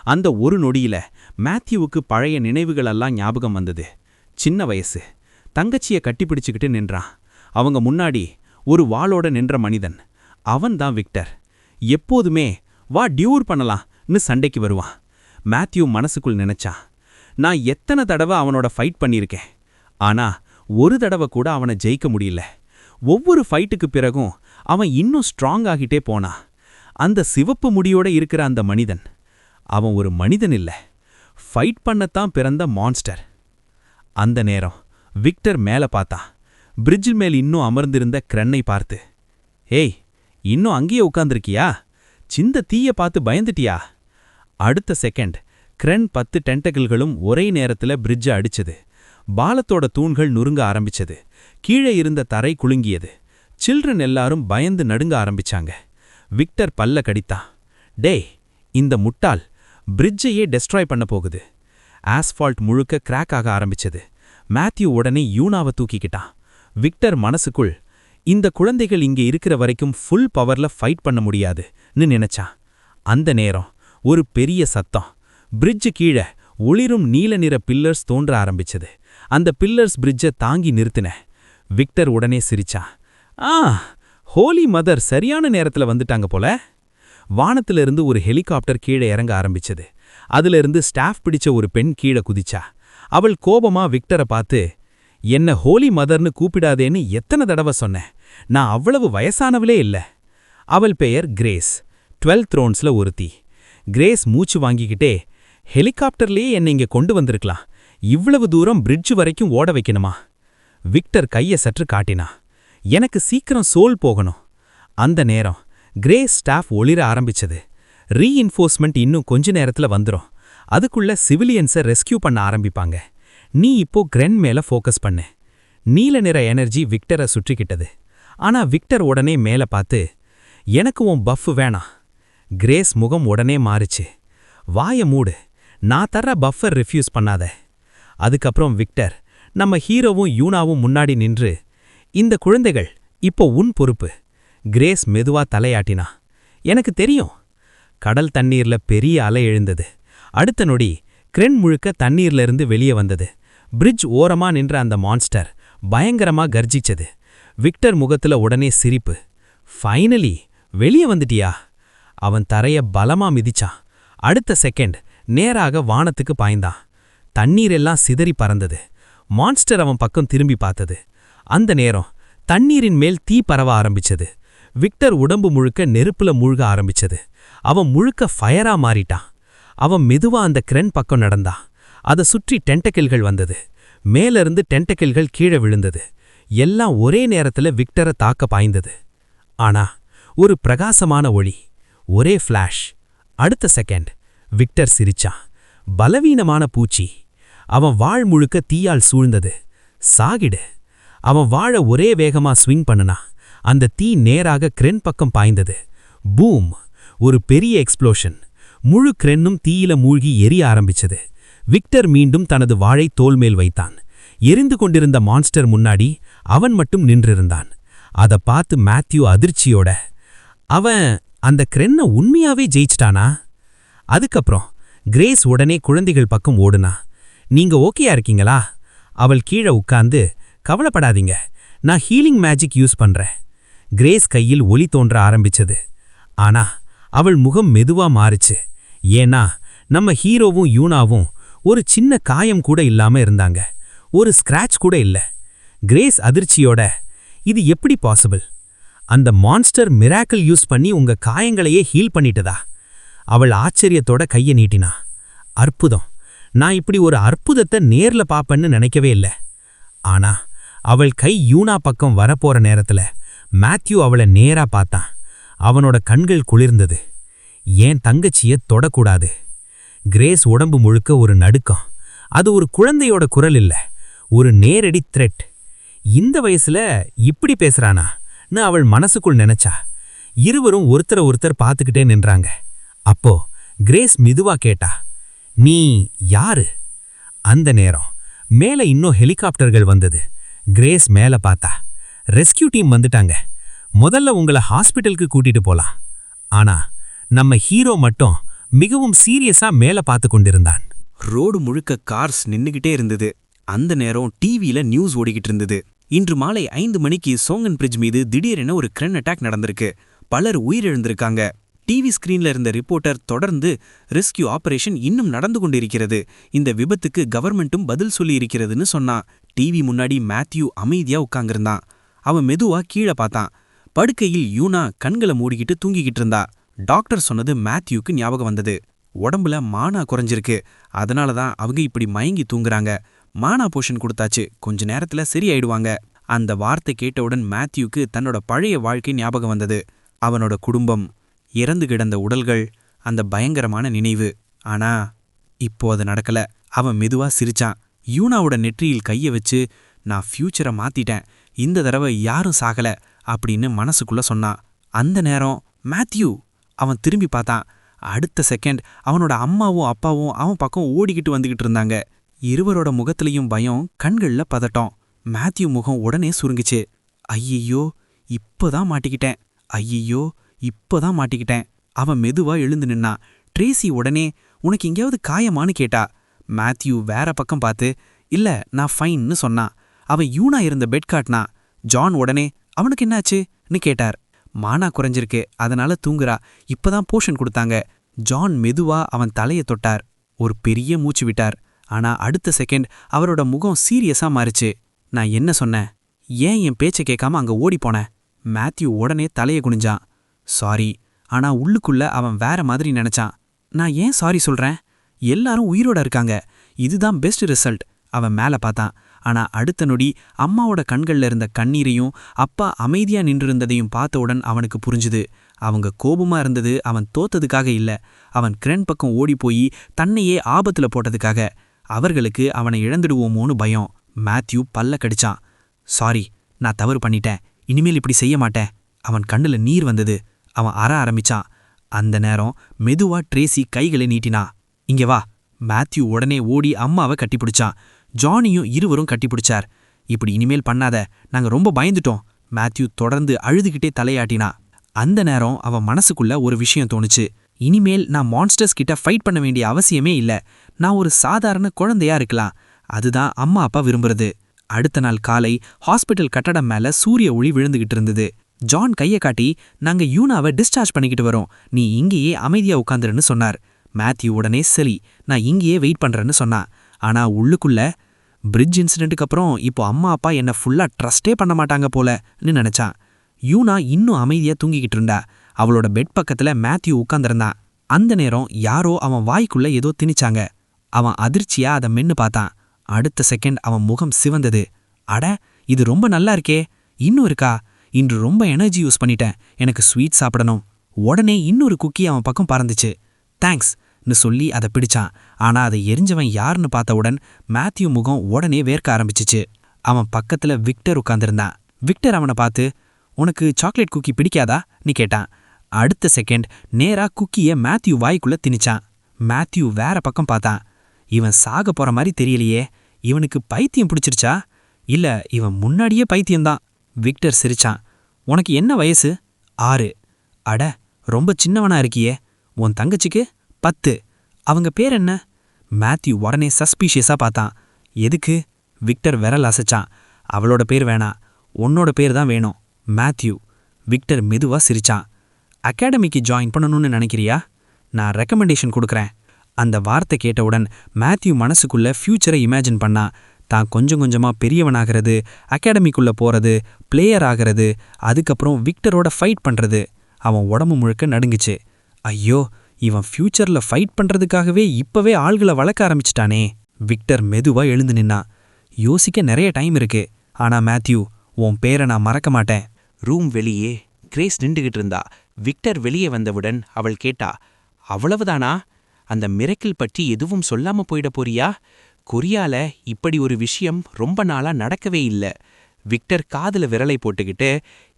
அந்த ஒரு நொடியில மேத்யூவுக்கு பழைய நினைவுகளெல்லாம் ஞாபகம் வந்தது. சின்ன வயசு, தங்கச்சியை கட்டிப்பிடிச்சுக்கிட்டு நின்றான். அவங்க முன்னாடி ஒரு வாளோட நின்ற மனிதன். அவன் தான் விக்டர். எப்போதுமே வா டியூர் பண்ணலாம்னு சண்டைக்கு வருவான். மேத்யூ மனசுக்குள் நினைச்சான், நான் எத்தனை தடவை அவனோட ஃபைட் பண்ணியிருக்கேன். ஆனா ஒரு தடவை கூட அவனை ஜெயிக்க முடியல. ஒவ்வொரு ஃபைட்டுக்கு பிறகும் அவன் இன்னும் ஸ்ட்ராங் ஆகிட்டே போனான். அந்த சிவப்பு முடியோட இருக்கிற அந்த மனிதன், அவன் ஒரு மனிதன் இல்ல, ஃபைட் பண்ணத்தான் பிறந்த மான்ஸ்டர். அந்த நேரம் விக்டர் மேல பார்த்தான். பிரிட்ஜில் மேல் இன்னும் அமர்ந்திருந்த கிரென்னை பார்த்து, ஏய், இன்னும் அங்கேயே உட்கார்ந்திருக்கியா? சிந்த தீய பார்த்து பயந்துட்டியா? அடுத்த செகண்ட் கிரென் 10 டென்டக்கிள்களும் ஒரே நேரத்துல பிரிட்ஜை அடிச்சது. பாலத்தோட தூண்கள் நுறுங்க ஆரம்பிச்சது. கீழே இருந்த தரை குலுங்கியது. சில்ட்ரன் எல்லாரும் பயந்து நடுங்க ஆரம்பிச்சாங்க. விக்டர் பல்ல கடித்தான். டேய், இந்த முட்டாள் பிரிட்ஜையே டெஸ்ட்ராய் பண்ண போகுது. ஆஸ்பால்ட் முழுக்க கிராக் ஆக ஆரம்பிச்சது. மேத்யூ உடனே யூனாவை தூக்கிக்கிட்டான். விக்டர் மனசுக்குள், இந்த குழந்தைகள் இங்கே இருக்கிற வரைக்கும் ஃபுல் பவர்ல ஃபைட் பண்ண முடியாதுன்னு நினைச்சான். அந்த நேரம் ஒரு பெரிய சத்தம். பிரிட்ஜு கீழே ஒளிரும் நீல நிற பில்லர்ஸ் தோன்ற ஆரம்பிச்சது. அந்த பில்லர்ஸ் பிரிட்ஜை தாங்கி நிறுத்தின. விக்டர் உடனே சிரிச்சான். ஹோலி மதர் சரியான நேரத்துல வந்துட்டாங்க போல. வானத்திலிருந்து ஒரு ஹெலிகாப்டர் கீழே இறங்க ஆரம்பிச்சது. அதிலிருந்து ஸ்டாஃப் பிடிச்ச ஒரு பெண் கீழே குதிச்சா. அவள் கோபமா விக்டரை பார்த்து, என்ன ஹோலி மதர்னு கூப்பிடாதேன்னு எத்தனை தடவை சொன்னேன், நான் அவ்வளவு வயசானவளே இல்ல. அவள் பெயர் கிரேஸ், 12 த்ரோன்ஸ்ல ஒருத்தி. கிரேஸ் மூச்சு வாங்கிக்கிட்டே, ஹெலிகாப்டர்லேயே என்னை இங்க கொண்டு வந்திருக்கலாம், இவ்வளவு தூரம் பிரிட்ஜ் வரைக்கும் ஓட வைக்கணுமா? விக்டர் கையை சற்று காட்டினா. எனக்கு சீக்கிரம் சோல் போகணும். அந்த நேரம் கிரேஸ் ஸ்டாஃப் ஒளிர ஆரம்பிச்சது. ரீஇன்ஃபோர்ஸ்மெண்ட் இன்னும் கொஞ்ச நேரத்துல வந்துரும். அதுக்குள்ள சிவிலியன்ஸை ரெஸ்கியூ பண்ண ஆரம்பிப்பாங்க. நீ இப்போ கிரென் மேல ஃபோக்கஸ் பண்ணு. நீல நிற எனர்ஜி விக்டரை சுற்றிக்கிட்டது. ஆனா விக்டர் உடனே மேல பார்த்து, எனக்கு உன் பஃப் வேணாம். கிரேஸ் முகம் உடனே மாறிச்சு. வாய மூடு, நான் தர்ற பஃபர் ரிஃப்யூஸ் பண்ணாத. அதுக்கப்புறம் விக்டர் நம்ம ஹீரோவும் யூனாவும் முன்னாடி நின்று, இந்த குழந்தைகள் இப்போ உன் பொறுப்பு. கிரேஸ் மெதுவா தலையாட்டினா. எனக்கு தெரியும். கடல் தண்ணீர்ல பெரிய அலை எழுந்தது. அடுத்த நொடி கிரென் முழுக்க தண்ணீர்ல இருந்து வெளியே வந்தது. பிரிட்ஜ் ஓரமா நின்ற அந்த மான்ஸ்டர் பயங்கரமா கர்ஜிச்சது. விக்டர் முகத்துல உடனே சிரிப்பு. ஃபைனலி வெளியே வந்துட்டியா? அவன் தரைய பலமா மிதிச்சான். அடுத்த செகண்ட் நேராக வானத்துக்கு பாய்ந்தான். தண்ணீரெல்லாம் சிதறி பறந்தது. மான்ஸ்டர் அவன் பக்கம் திரும்பி பார்த்தது. அந்த நேரம் தண்ணீரின் மேல் தீ பரவ ஆரம்பிச்சது. விக்டர் உடம்பு முழுக்க நெருப்புல மூழ்க ஆரம்பிச்சது. அவன் முழுக்க ஃபயரா மாறிட்டான். அவன் மெதுவா அந்த கிரென் பக்கம் நடந்தான். அதை சுற்றி டென்டக்கிள்கள் வந்தது. மேலிருந்து டென்டக்கிள்கள் கீழே விழுந்தது. எல்லாம் ஒரே நேரத்துல விக்டரை தாக்க பாய்ந்தது. ஆனா ஒரு பிரகாசமான ஒளி, ஒரே ஃப்ளாஷ். அடுத்த செகண்ட் விக்டர் சிரிச்சான். பலவீனமான பூச்சி. அவன் வாழ் முழுக்க தீயால் சூழ்ந்தது. சாகிடு. அவன் வாழ ஒரே வேகமா ஸ்விங் பண்ணுனா. அந்த தீ நேராக கிரென் பக்கம் பாய்ந்தது. பூம்! ஒரு பெரிய எக்ஸ்ப்ளோஷன். முழு கிரென்னும் தீயில மூழ்கி எரிய ஆரம்பிச்சது. விக்டர் மீண்டும் தனது வாழை தோள் மேல் வைத்தான். எரிந்து கொண்டிருந்த மான்ஸ்டர் முன்னாடி அவன் மட்டும் நின்றிருந்தான். அதை பார்த்து மேத்யூ அதிர்ச்சியோட, அவன் அந்த கிரென்னை உண்மையாவே ஜெயிச்சிட்டானா? அதுக்கப்புறம் கிரேஸ் உடனே குழந்தைகள் பக்கம் ஓடுனா. நீங்க ஓகேயா இருக்கீங்களா? அவள் கீழே உட்கார்ந்து, கவலைப்படாதீங்க, நான் ஹீலிங் மேஜிக் யூஸ் பண்றேன். கிரேஸ் கையில் ஒளி தோன்ற ஆரம்பிச்சது. ஆனா அவள் முகம் மெதுவா மாறுச்சு. ஏன்னா நம்ம ஹீரோவும் யூனாவும் ஒரு சின்ன காயம் கூட இல்லாம இருந்தாங்க. ஒரு ஸ்கிராட்ச் கூட இல்ல. கிரேஸ் அதிர்ச்சியோட, இது எப்படி பாசிபிள்? அந்த மான்ஸ்டர் மிராக்கிள் யூஸ் பண்ணி உங்க காயங்களையே ஹீல் பண்ணிட்டதா? அவள் ஆச்சரியத்தோட கையை நீட்டினா. அற்புதம்! நான் இப்படி ஒரு அற்புதத்தை நேர்ல பாப்பேன்னு நினைக்கவே இல்லை. ஆனா அவள் கை யூனா பக்கம் வரப்போற நேரத்துல மேத்யூ அவளை நேரா பார்த்தான். அவனோட கண்கள் குளிர்ந்தது. ஏன் தங்கச்சிய தொடக்கூடாது? கிரேஸ் உடம்பு முழுக்க ஒரு நடுக்கம். அது ஒரு குழந்தையோட குரல் இல்ல, ஒரு நேரடி த்ரெட். இந்த வயசுல இப்படி பேசுறானான்னு அவள் மனசுக்குள் நினைச்சா. இருவரும் ஒருத்தர் பார்த்துக்கிட்டே நின்றாங்க. அப்போ கிரேஸ் மெதுவா கேட்டா, நீ யாரு? அந்த நேரம் மேல இன்னும் ஹெலிகாப்டர்கள் வந்தது. கிரேஸ் மேல பார்த்தா. ரெஸ்கியூ டீம் வந்துட்டாங்க. முதல்ல உங்களை ஹாஸ்பிட்டலுக்கு கூட்டிட்டு போலாம். ஆனா நம்ம ஹீரோ மட்டும் மிகவும் சீரியஸா மேல பார்த்து கொண்டிருந்தான். ரோடு முழுக்க கார்ஸ் நின்னுகிட்டே இருந்தது. அந்த நேரம் டிவியில நியூஸ் ஓடிக்கிட்டு இருந்தது. இன்று மாலை 5 மணிக்கு சோங்கன் பிரிட்ஜ் மீது திடீரென ஒரு கிரென் அட்டாக் நடந்திருக்கு. பலர் உயிரிழந்திருக்காங்க. டிவி ஸ்கிரீன்ல இருந்த ரிப்போர்ட்டர் தொடர்ந்து, ரெஸ்கியூ ஆபரேஷன் இன்னும் நடந்து கொண்டிருக்கிறது, இந்த விபத்துக்கு கவர்மெண்ட்டும் பதில் சொல்லி இருக்கிறதுன்னு சொன்னான். டிவி முன்னாடி மேத்யூ அமைதியா உட்கார்ந்திருந்தான். அவன் மெதுவா கீழே பார்த்தான். படுக்கையில் யூனா கண்களை மூடிக்கிட்டு தூங்கிக்கிட்டு இருந்தா. டாக்டர் சொன்னது மேத்யூக்கு ஞாபகம் வந்தது. உடம்புல மானா குறைஞ்சிருக்கு, அதனாலதான் அவங்க இப்படி மயங்கி தூங்குறாங்க. மானா போஷன் கொடுத்தாச்சு, கொஞ்ச நேரத்துல சரியாயிடுவாங்க. அந்த வார்த்தை கேட்டவுடன் மேத்யூக்கு தன்னோட பழைய வாழ்க்கை ஞாபகம் வந்தது. அவனோட குடும்பம், இறந்து கிடந்த உடல்கள், அந்த பயங்கரமான நினைவு. ஆனா இப்போ அது நடக்கல. அவன் மெதுவா சிரிச்சான். யூனாவோட நெற்றியில் கைய வச்சு, நான் ஃபியூச்சரை மாத்திட்டேன், இந்த தடவை யாரும் சாகல அப்படின்னு மனசுக்குள்ள சொன்னான். அந்த நேரம் மேத்யூ அவன் திரும்பி பார்த்தான். அடுத்த செகண்ட் அவனோட அம்மாவும் அப்பாவும் அவன் பக்கம் ஓடிக்கிட்டு வந்துகிட்டு இருந்தாங்க. இருவரோட முகத்திலையும் பயம், கண்கள்ல பதட்டம். மேத்யூ முகம் உடனே சுருங்குச்சு. ஐயையோ, இப்போதான் மாட்டிக்கிட்டேன், ஐயையோ, இப்போதான் மாட்டிக்கிட்டேன். அவன் மெதுவா எழுந்து நின்னான். ட்ரேசி உடனே, உனக்கு எங்கேயாவது காயமானு கேட்டா. மேத்யூ வேற பக்கம் பார்த்து, இல்ல நான் ஃபைன்னு சொன்னான். அவன் யூனா இருந்த பெட் காட்டினா. ஜான் உடனே, அவனுக்கு என்னாச்சுன்னு கேட்டார். மானா குறைஞ்சிருக்கு, அதனால தூங்குறா, இப்பதான் போஷன் கொடுத்தாங்க. ஜான் மெதுவா அவன் தலையை தொட்டார். ஒரு பெரிய மூச்சு விட்டார். ஆனா அடுத்த செகண்ட் அவரோட முகம் சீரியஸா மாறிச்சு. நான் என்ன சொன்னேன்? ஏன் என் பேச்சை கேட்காம அங்க ஓடி போனேன்? மேத்யூ உடனே தலையை குனிஞ்சான். சாரி. ஆனா உள்ளுக்குள்ள அவன் வேற மாதிரி நினைச்சான். நான் ஏன் சாரி சொல்றேன்? எல்லாரும் உயிரோட இருக்காங்க, இதுதான் பெஸ்ட் ரிசல்ட். அவன் மேல பார்த்தான். ஆனா அடுத்த நொடி அம்மாவோட கண்கள்ல இருந்த கண்ணீரையும் அப்பா அமைதியா நின்றிருந்ததையும் பார்த்தவுடன் அவனுக்கு புரிஞ்சுது. அவங்க கோபமா இருந்தது அவன் தோத்ததுக்காக இல்ல, அவன் கிரென் பக்கம் ஓடி போய் தன்னையே ஆபத்துல போட்டதுக்காக. அவர்களுக்கு அவனை இழந்துடுவோமோன்னு பயம். மேத்யூ பல்ல கடிச்சான். சாரி, நான் தவறு பண்ணிட்டேன், இனிமேல் இப்படி செய்ய மாட்டேன். அவன் கண்ணுல நீர் வந்தது. அவன் அற ஆரம்பிச்சான். அந்த நேரம் மெதுவா ட்ரேசி கைகளை நீட்டினா. இங்க வா. மேத்யூ உடனே ஓடி அம்மாவை கட்டிப்பிடிச்சான். ஜானியும் இருவரும் கட்டிப்பிடிச்சார். இப்படி இனிமேல் பண்ணாத, நாங்க ரொம்ப பயந்துட்டோம். மேத்யூ தொடர்ந்து அழுதுகிட்டே தலையாட்டினா. அந்த நேரம் அவன் மனசுக்குள்ள ஒரு விஷயம் தோணுச்சு. இனிமேல் நான் மான்ஸ்டர்ஸ் கிட்ட ஃபைட் பண்ண வேண்டிய அவசியமே இல்ல, நான் ஒரு சாதாரண குழந்தையா இருக்கலாம். அதுதான் அம்மா அப்பா விரும்புறது. அடுத்த நாள் காலை ஹாஸ்பிட்டல் கட்டடம் மேல சூரிய ஒளி விழுந்துகிட்டு இருந்தது. ஜான் கையை காட்டி, நாங்க யூனாவை டிஸ்சார்ஜ் பண்ணிக்கிட்டு வரோம், நீ இங்கேயே அமைதியா உட்காந்துருன்னு சொன்னார். மேத்யூ உடனே சரி, நான் இங்கேயே வெயிட் பண்றேன்னு சொன்னான். ஆனா உள்ளுக்குள்ள, பிரிட்ஜ் இன்சிடென்ட்டுக்கு அப்புறம் இப்போ அம்மா அப்பா என்ன ஃபுல்லா ட்ரஸ்டே பண்ண மாட்டாங்க போலன்னு நினைச்சான். யூனா இன்னும் அமைதியா தூங்கிக்கிட்டு இருந்தா. அவளோட பெட் பக்கத்துல மேத்யூ உட்கார்ந்திருந்தான். அந்த நேரம் யாரோ அவன் வாய்க்குள்ள ஏதோ திணிச்சாங்க. அவன் அதிர்ச்சியா அதை மென்னு பார்த்தான். அடுத்த செகண்ட் அவன் முகம் சிவந்தது. அட, இது ரொம்ப நல்லா இருக்கே, இன்னும் இருக்கா? இன்று ரொம்ப எனர்ஜி யூஸ் பண்ணிட்டேன், எனக்கு ஸ்வீட் சாப்பிடணும். உடனே இன்னொரு குக்கி அவன் பக்கம் பறந்துச்சு. தேங்க்ஸ்னு சொல்லி அதை பிடிச்சான். ஆனா அதை எரிஞ்சவன் யாருன்னு பார்த்தவுடன் மேத்யூ முகம் உடனே வேர்க்க ஆரம்பிச்சிச்சு. அவன் பக்கத்துல விக்டர் உட்கார்ந்திருந்தான். விக்டர் அவனை பார்த்து, உனக்கு சாக்லேட் குக்கி பிடிக்காதா நீ கேட்டான். அடுத்த செகண்ட் நேரா குக்கிய மேத்யூ வாய்க்குள்ள திணிச்சான். மேத்யூ வேற பக்கம் பார்த்தான். இவன் சாக போற மாதிரி தெரியலையே, இவனுக்கு பைத்தியம் பிடிச்சிருச்சா? இல்ல இவன் முன்னாடியே பைத்தியம்தான். விக்டர் சிரிச்சான். உனக்கு என்ன வயசு? 6. அட, ரொம்ப சின்னவனா இருக்கியே. உன் தங்கச்சிக்கு 10. அவங்க பேர் என்ன? மேத்யூ உடனே சஸ்பீஷியஸா பார்த்தான். எதுக்கு? விக்டர் விரல் அசைச்சான். அவளோட பேர் வேணாம், உன்னோட பேர் தான் வேணும், மேத்யூ. விக்டர் மெதுவா சிரிச்சான். அகாடமிக்கு ஜாயின் பண்ணணும்னு நினைக்கிறியா? நான் ரெக்கமெண்டேஷன் கொடுக்குறேன். அந்த வார்த்தை கேட்டவுடன் மேத்யூ மனசுக்குள்ள ஃபியூச்சரை இமேஜின் பண்ணா. தான் கொஞ்சம் கொஞ்சமா பெரியவனாகிறது, அகாடமிக்குள்ள போறது, பிளேயர் ஆகிறது, அதுக்கப்புறம் விக்டரோட ஃபைட் பண்றது. அவன் உடம்பு முழுக்க நடுங்குச்சு. ஐயோ, இவன் ஃபியூச்சர்ல ஃபைட் பண்றதுக்காகவே இப்பவே ஆள்களை வளர்க்க ஆரம்பிச்சிட்டானே. விக்டர் மெதுவா எழுந்து நின்னான். யோசிக்க நிறைய டைம் இருக்கு, ஆனா மேத்யூ, உன் பேரை நான் மறக்க மாட்டேன். ரூம் வெளியே கிரேஸ் நின்றுகிட்டு இருந்தா. விக்டர் வெளியே வந்தவுடன் அவள் கேட்டா, அவ்வளவுதானா? அந்த மிரக்கிள் பற்றி எதுவும் சொல்லாம போயிட போறியா? கொரியால இப்படி ஒரு விஷயம் ரொம்ப நாளா நடக்கவே இல்ல. விக்டர் காதுல விரலை போட்டுக்கிட்டு,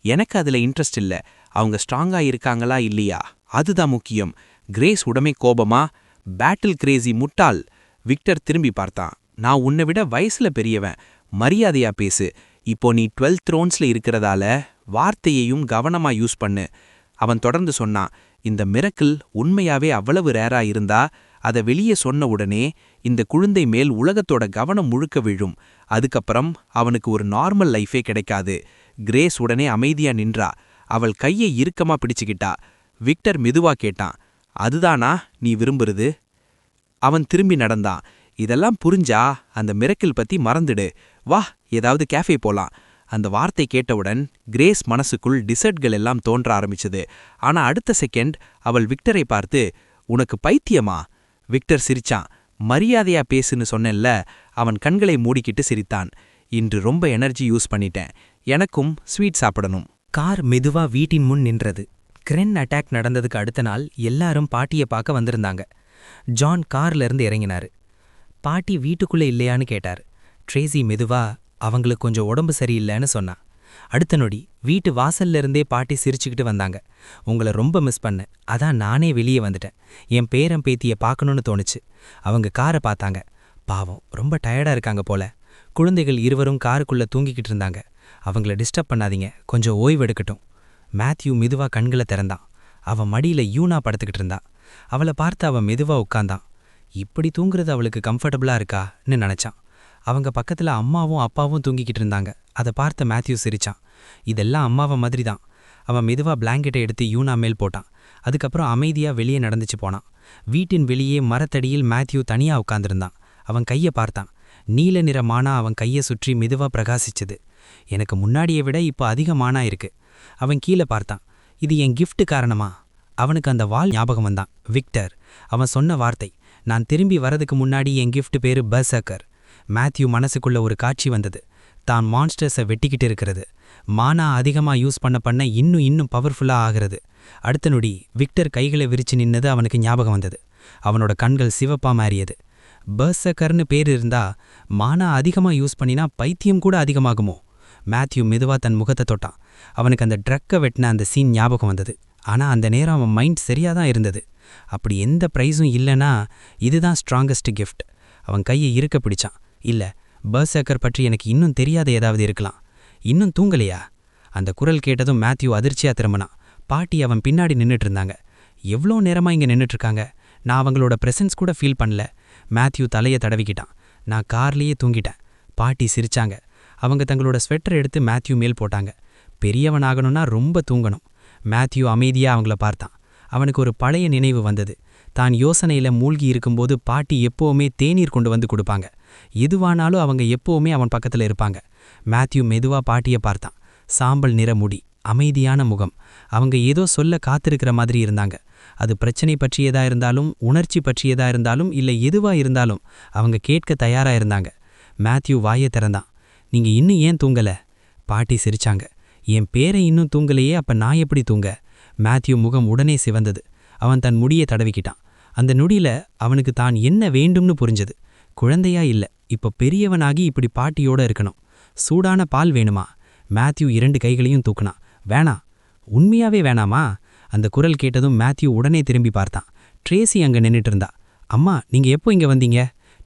எனக்கு அதுல இன்ட்ரெஸ்ட் இல்ல, அவங்க ஸ்ட்ராங்கா இருக்காங்களா இல்லையா அதுதான் முக்கியம். கிரேஸ் உடனே கோபமா, பேட்டில் கிரேசி முட்டாள். விக்டர் திரும்பி பார்த்தான். நான் உன்னை விட வயசுல பெரியவன், மரியாதையா பேசு. இப்போ நீ 12 த்ரோன்ஸ்ல இருக்கிறதால வார்த்தையையும் கவனமா யூஸ் பண்ணு. அவன் தொடர்ந்து சொன்னான், இந்த மிரக்கிள் உண்மையாவே அவ்வளவு ரேரா இருந்தா அதை வெளியே சொன்ன உடனே இந்த குழந்தை மேல் உலகத்தோட கவனம் முழுக்க விழும். அதுக்கப்புறம் அவனுக்கு ஒரு நார்மல் லைஃபே கிடைக்காது. கிரேஸ் உடனே அமைதியா நின்றா. அவள் கையை இறுக்கமா பிடிச்சுக்கிட்டா. விக்டர் மெதுவா கேட்டான், அதுதானா நீ விரும்புறது? அவன் திரும்பி நடந்தான். இதெல்லாம் புரிஞ்சா அந்த மிரக்கிள் பத்தி மறந்துடு. வா, ஏதாவது கேஃபே போலாம். அந்த வார்த்தை கேட்டவுடன் கிரேஸ் மனசுக்குள் டிசர்ட்கள் எல்லாம் தோன்ற ஆரம்பிச்சது. ஆனா அடுத்த செகண்ட் அவள் விக்டரை பார்த்து, உனக்கு பைத்தியமா? விக்டர் சிரிச்சான். மரியாதையா பேசுன்னு சொன்னேன்ல. அவன் கண்களை மூடிக்கிட்டு சிரித்தான். இன்று ரொம்ப எனர்ஜி யூஸ் பண்ணிட்டேன், எனக்கும் ஸ்வீட் சாப்பிடணும். கார் மெதுவா வீட்டின் முன் நின்றது. கிரென் அட்டாக் நடந்ததுக்கு அடுத்த நாள் எல்லாரும் பாட்டியை பார்க்க வந்திருந்தாங்க. ஜான் கார்ல இருந்து இறங்கினாரு. பாட்டி வீட்டுக்குள்ள இல்லையான்னு கேட்டார். ட்ரேசி மெதுவா, அவங்களுக்கு கொஞ்சம் உடம்பு சரியில்லைன்னு சொன்னா. அடுத்த நொடி வீட்டு வாசல்ல இருந்தே பாட்டி சிரிச்சுக்கிட்டு வந்தாங்க. உங்களை ரொம்ப மிஸ் பண்ணேன், அதான் நானே வெளியே வந்துட்டேன். என் பேரன் பேத்தியை பார்க்கணும்னு தோணுச்சு. அவங்க காரை பார்த்தாங்க. பாவம், ரொம்ப டயர்டா இருக்காங்க போல. குழந்தைகள் இருவரும் காருக்குள்ள தூங்கிக்கிட்டு இருந்தாங்க. அவங்கள டிஸ்டர்ப் பண்ணாதீங்க, கொஞ்சம் ஓய்வெடுக்கட்டும். மேத்யூ மெதுவா கண்களை திறந்தான். அவன் மடியில யூனா படுத்துக்கிட்டு இருந்தா. அவளை பார்த்து அவன் மெதுவா உட்கார்ந்தான். இப்படி தூங்குறது அவளுக்கு கம்ஃபர்டபுளா இருக்கான்னு நினைச்சான். அவங்க பக்கத்துல அம்மாவும் அப்பாவும் தூங்கிக்கிட்டு இருந்தாங்க. அதை பார்த்த மேத்யூ சிரிச்சான். இதெல்லாம் அம்மாவை மாதிரி தான். அவன் மெதுவா பிளாங்கெட்டை எடுத்து யூனா மேல் போட்டான். அதுக்கப்புறம் அமைதியா வெளியே நடந்துச்சு போனான். வீட்டின் வெளியே மரத்தடியில் மேத்யூ தனியா உட்கார்ந்திருந்தான். அவன் கையை பார்த்தான். நீல நிற மானா அவன் கையை சுற்றி மெதுவா பிரகாசிச்சது. எனக்கு முன்னாடியை விட இப்போ அதிக மானா இருக்கு. அவன் கீழே பார்த்தான். இது என் கிஃப்ட் காரணமா? அவனுக்கு அந்த வாள் ஞாபகம் வந்தான். விக்டர், அவன் சொன்ன வார்த்தை. நான் திரும்பி வரதுக்கு முன்னாடி என் கிஃப்ட் பேரு பர்சர்க்கர். மேத்யூ மனசுக்குள்ள ஒரு காட்சி வந்தது. தான் மான்ஸ்டர்ஸை வெட்டிக்கிட்டு இருக்கிறது. மானா அதிகமா யூஸ் பண்ண இன்னும் பவர்ஃபுல்லா ஆகிறது. அடுத்த நொடி விக்டர் கைகளை விரிச்சு நின்னது அவனுக்கு ஞாபகம் வந்தது. அவனோட கண்கள் சிவப்பா மாறியது. பர்சர்க்கர்னு பேர் இருந்தா மானா அதிகமா யூஸ் பண்ணினா பைத்தியம் கூட அதிகமாகுமோ? மேத்யூ மெதுவா தன் முகத்தை தொட்டான். அவனுக்கு அந்த ட்ரக்கை வெட்டின அந்த சீன் ஞாபகம் வந்தது. ஆனா அந்த நேரம் அவன் மைண்ட் சரியாதான் இருந்தது. அப்படி எந்த ப்ரைஸும் இல்லைன்னா இதுதான் ஸ்ட்ராங்கஸ்ட் கிஃப்ட். அவன் கையை இறுக்க பிடிச்சான். இல்ல, பர்சர்க்கர் பற்றி எனக்கு இன்னும் தெரியாத ஏதாவது இருக்கலாம். இன்னும் தூங்கலையா? அந்த குரல் கேட்டதும் மேத்யூ அதிர்ச்சியா திரும்பினான். பாட்டி அவன் பின்னாடி நின்றுட்டு இருந்தாங்க. எவ்வளோ நேரமா இங்க நின்றுட்டு இருக்காங்க, நான் அவங்களோட ப்ரெசன்ஸ் கூட ஃபீல் பண்ணல. மேத்யூ தலையை தடவிக்கிட்டான். நான் கார்லேயே தூங்கிட்டேன். பாட்டி சிரிச்சாங்க. அவங்க தங்களோட ஸ்வெட்டர் எடுத்து மேத்யூ மேல் போட்டாங்க. பெரியவனாகணும்னா ரொம்ப தூங்கணும். மேத்யூ அமைதியா அவங்கள பார்த்தான். அவனுக்கு ஒரு பழைய நினைவு வந்தது. தான் யோசனையில மூழ்கி இருக்கும்போது பாட்டி எப்போவுமே தேநீர் கொண்டு வந்து கொடுப்பாங்க. எதுவானாலும் அவங்க எப்போவுமே அவன் பக்கத்துல இருப்பாங்க. மேத்யூ மெதுவா பாட்டியை பார்த்தான். சாம்பல் நிற முடி, அமைதியான முகம். அவங்க ஏதோ சொல்ல காத்திருக்கிற மாதிரி இருந்தாங்க. அது பிரச்சனை பற்றியதா இருந்தாலும், உணர்ச்சி பற்றியதா இருந்தாலும், இல்லை எதுவா இருந்தாலும் அவங்க கேட்க தயாரா இருந்தாங்க. மேத்யூ வாயை திறந்தான். நீங்க இன்னும் ஏன் தூங்கல? பாட்டி சிரிச்சாங்க. என் பேரை இன்னும் தூங்கலையே, அப்ப நான் எப்படி தூங்க? மேத்யூ முகம் உடனே சிவந்தது. அவன் தன் முடியை தடவிக்கிட்டான். அந்த நொடியில அவனுக்கு தான் என்ன வேண்டும்னு புரிஞ்சது. குழந்தையா இல்ல, இப்ப பெரியவனாகி இப்படி பாட்டியோட இருக்கணும். சூடான பால் வேணுமா? மேத்யூ 2 கைகளையும் தூக்குனான். வேணா. உண்மையாவே வேணாமா? அந்த குரல் கேட்டதும் மேத்யூ உடனே திரும்பி பார்த்தான். ட்ரேசி அங்க நின்னுட்டு இருந்தா. அம்மா, நீங்க எப்போ இங்க வந்தீங்க?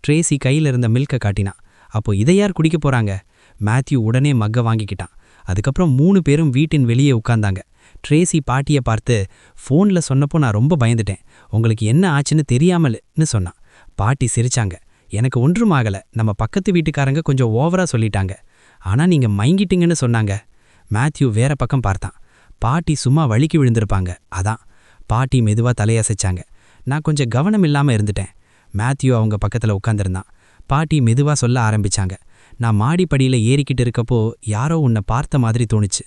ட்ரேசி கையில இருந்த மில்க காட்டினான். அப்போ இதை யார் குடிக்க போறாங்க? மேத்யூ உடனே மக்க வாங்கிக்கிட்டான். அதுக்கப்புறம் 3 பேரும் வீட்டின் வெளியே உட்கார்ந்தாங்க. ட்ரேசி பாட்டியை பார்த்து, ஃபோன்ல சொன்னப்போ நான் ரொம்ப பயந்துட்டேன், உங்களுக்கு என்ன ஆச்சுன்னு தெரியாமல்னு சொன்னான். பாட்டி சிரிச்சாங்க. எனக்கு ஒன்றும் ஆகல, நம்ம பக்கத்து வீட்டுக்காரங்க கொஞ்சம் ஓவரா சொல்லிட்டாங்க. ஆனா நீங்க மயங்கிட்டீங்கன்னு சொன்னாங்க. மேத்யூ வேற பக்கம் பார்த்தான். பாட்டி சும்மா வழுக்கி விழுந்திருப்பாங்க, அதான். பாட்டி மெதுவா தலையசைச்சாங்க. நான் கொஞ்சம் கவனம் இல்லாம இருந்துட்டேன். மேத்யூ அவங்க பக்கத்துல உட்கார்ந்திருந்தான். பாட்டி மெதுவா சொல்ல ஆரம்பிச்சாங்க. நான் மாடிப்படியில ஏறிக்கிட்டு இருக்கப்போ யாரோ உன்னை பார்த்த மாதிரி தோணுச்சு.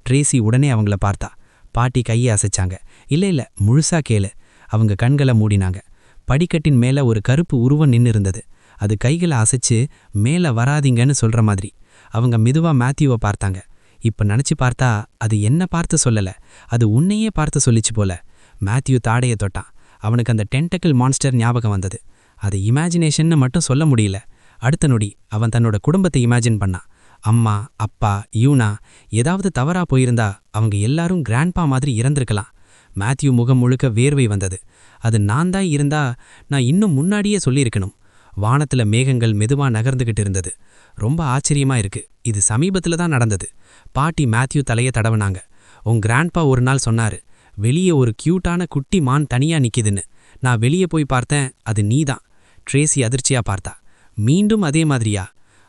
ட்ரேசி உடனே அவங்கள பார்த்தா. பாட்டி கையை அசைச்சாங்க. இல்ல முழுசா கேளு. அவங்க கண்களை மூடினாங்க. படிக்கட்டின் மேல ஒரு கருப்பு உருவம் நின்னு இருந்தது. அது கைகளை அசைச்சு மேல வராதீங்கன்னு சொல்ற மாதிரி. அவங்க மெதுவா மேத்யூவை பார்த்தாங்க. இப்ப நினைச்சு பார்த்தா அது என்ன பார்த்து சொல்லல, அது உன்னையே பார்த்து சொல்லிச்சு போல. மேத்யூ தாடைய தொட்டான். அவனுக்கு அந்த டென்டக்கிள் மான்ஸ்டர் ஞாபகம் வந்தது. அது இமேஜினேஷன்னு மட்டும் சொல்ல முடியல. அடுத்த நொடி அவன் தன்னோட குடும்பத்தை இமேஜின் பண்ணான். அம்மா, அப்பா, யூனா. ஏதாவது தவறா போயிருந்தா அவங்க எல்லாரும் கிராண்ட்பா மாதிரி இறந்திருக்கலாம். மேத்யூ முகம் முழுக்க வேர்வை வந்தது. அது நான் தான் இருந்தா நான் இன்னும் முன்னாடியே சொல்லியிருக்கணும். வானத்துல மேகங்கள் மெதுவா நகர்ந்துகிட்டு இருந்தது. ரொம்ப ஆச்சரியமா இருக்கு, இது சமீபத்துல தான் நடந்தது. பாட்டி மேத்யூ தலையை தடவுனாங்க. உன் கிராண்ட்பா ஒரு நாள் சொன்னாரு, வெளியே ஒரு கியூட்டான குட்டி மான் தனியா நிக்குதுன்னு. நான் வெளியே போய் பார்த்தேன், அது நீதான். ட்ரேசி அதிர்ச்சியா பார்த்தா. மீண்டும் அதே மாதிரியா?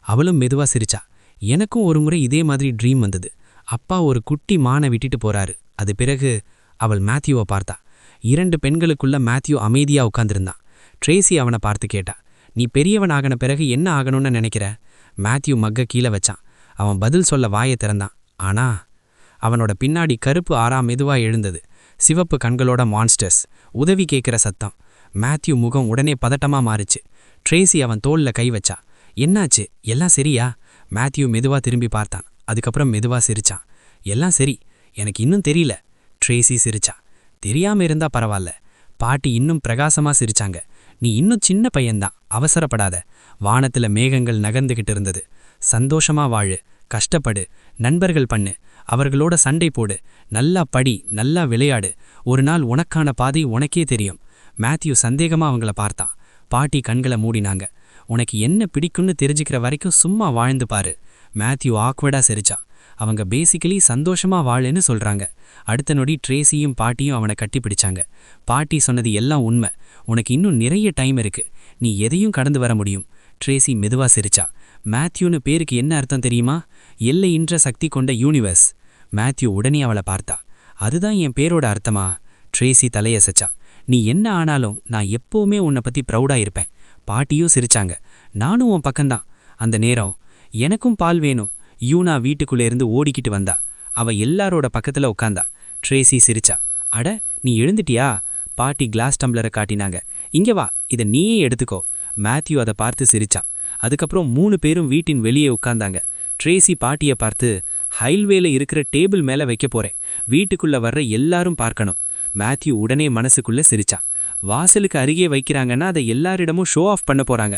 அவளும் மெதுவா சிரிச்சா. எனக்கும் ஒரு முறை இதே மாதிரி ட்ரீம் வந்தது. அப்பா ஒரு குட்டி மானை விட்டுட்டு போறாரு. அது பிறகு அவள் மேத்யூவை பார்த்தா. 2 பெண்களுக்குள்ள மேத்யூ அமைதியா உட்கார்ந்திருந்தான். ட்ரேசி அவனை பார்த்து கேட்டா, நீ பெரியவன் ஆகன பிறகு என்ன ஆகணும்னு நினைக்கிற? மேத்யூ மக்க கீழே வச்சான். அவன் பதில் சொல்ல வாயை திறந்தான். ஆனா அவனோட பின்னாடி கருப்பு ஆறா மெதுவா எழுந்தது. சிவப்பு கண்களோட மான்ஸ்டர்ஸ். உதவி கேட்கிற சத்தம். மேத்யூ முகம் உடனே பதட்டமா மாறிச்சு. ட்ரேசி அவன் தோள்ல கை வச்சா. என்னாச்சு, எல்லாம் சரியா? மேத்யூ மெதுவா திரும்பி பார்த்தான். அதுக்கப்புறம் மெதுவா சிரிச்சான். எல்லாம் சரி, எனக்கு இன்னும் தெரியல. ட்ரேசி சிரிச்சா. தெரியாம இருந்தா பரவாயில்ல. பாட்டி இன்னும் பிரகாசமா சிரிச்சாங்க. நீ இன்னும் சின்ன பையன்தான், அவசரப்படாத. வானத்துல மேகங்கள் நகர்ந்துகிட்டு இருந்தது. சந்தோஷமா வாழு, கஷ்டப்படு, நண்பர்கள் பண்ணு, அவர்களோட சண்டை போடு, நல்லா படி, நல்லா விளையாடு. ஒரு நாள் உனக்கான பாதை உனக்கே தெரியும். மேத்யூ சந்தேகமா அவங்கள பார்த்தான். பாட்டி கண்களை மூடினாங்க. உனக்கு என்ன பிடிக்கும்னு தெரிஞ்சுக்கிற வரைக்கும் சும்மா வாழ்ந்து பாரு. மேத்யூ ஆக்வர்டா சிரிச்சா. அவங்க பேசிக்கலி சந்தோஷமா வாழுன்னு சொல்றாங்க. அடுத்த நொடி ட்ரேசியும் பாட்டியும் அவனை கட்டிப்பிடிச்சாங்க. பாட்டி சொன்னது எல்லாம் உண்மை. உனக்கு இன்னும் நிறைய டைம் இருக்கு, நீ எதையும் கடந்து வர முடியும். ட்ரேசி மெதுவா சிரிச்சா. மேத்யூன்னு பேருக்கு என்ன அர்த்தம் தெரியுமா? எல்லையின்ற சக்தி கொண்ட யூனிவர்ஸ். மேத்யூ உடனே அவளை பார்த்தா. அதுதான் என் பேரோட அர்த்தமா? ட்ரேசி தலையசைச்சா. நீ என்ன ஆனாலும் நான் எப்பவுமே உன்னை பத்தி ப்ரௌடா இருப்பேன். பாட்டியும் சிரிச்சாங்க. நானும் உன் பக்கம்தான். அந்த நேரம் எனக்கும் பால் வேணும். யூனா வீட்டுக்குள்ளே இருந்து ஓடிக்கிட்டு வந்தா. அவ எல்லாரோட பக்கத்துல உட்காந்தா. ட்ரேசி சிரிச்சா. அட, நீ எழுந்துட்டியா? பாட்டி கிளாஸ் டம்ளரை காட்டினாங்க. இங்க வா, இதை நீயே எடுத்துக்கோ. மேத்யூ அதை பார்த்து சிரிச்சா. அதுக்கப்புறம் 3 பேரும் வீட்டின் வெளியே உட்கார்ந்தாங்க. ட்ரேசி பாட்டியை பார்த்து, ஹைல்வேல இருக்கிற டேபிள் மேல வைக்க போறேன், வீட்டுக்குள்ள வர்ற எல்லாரும் பார்க்கணும். மேத்யூ உடனே மனசுக்குள்ள சிரிச்சா. வாசலுக்கு அருகே வைக்கிறாங்கன்னா அதை எல்லாரிடமும் ஷோ ஆஃப் பண்ண போறாங்க.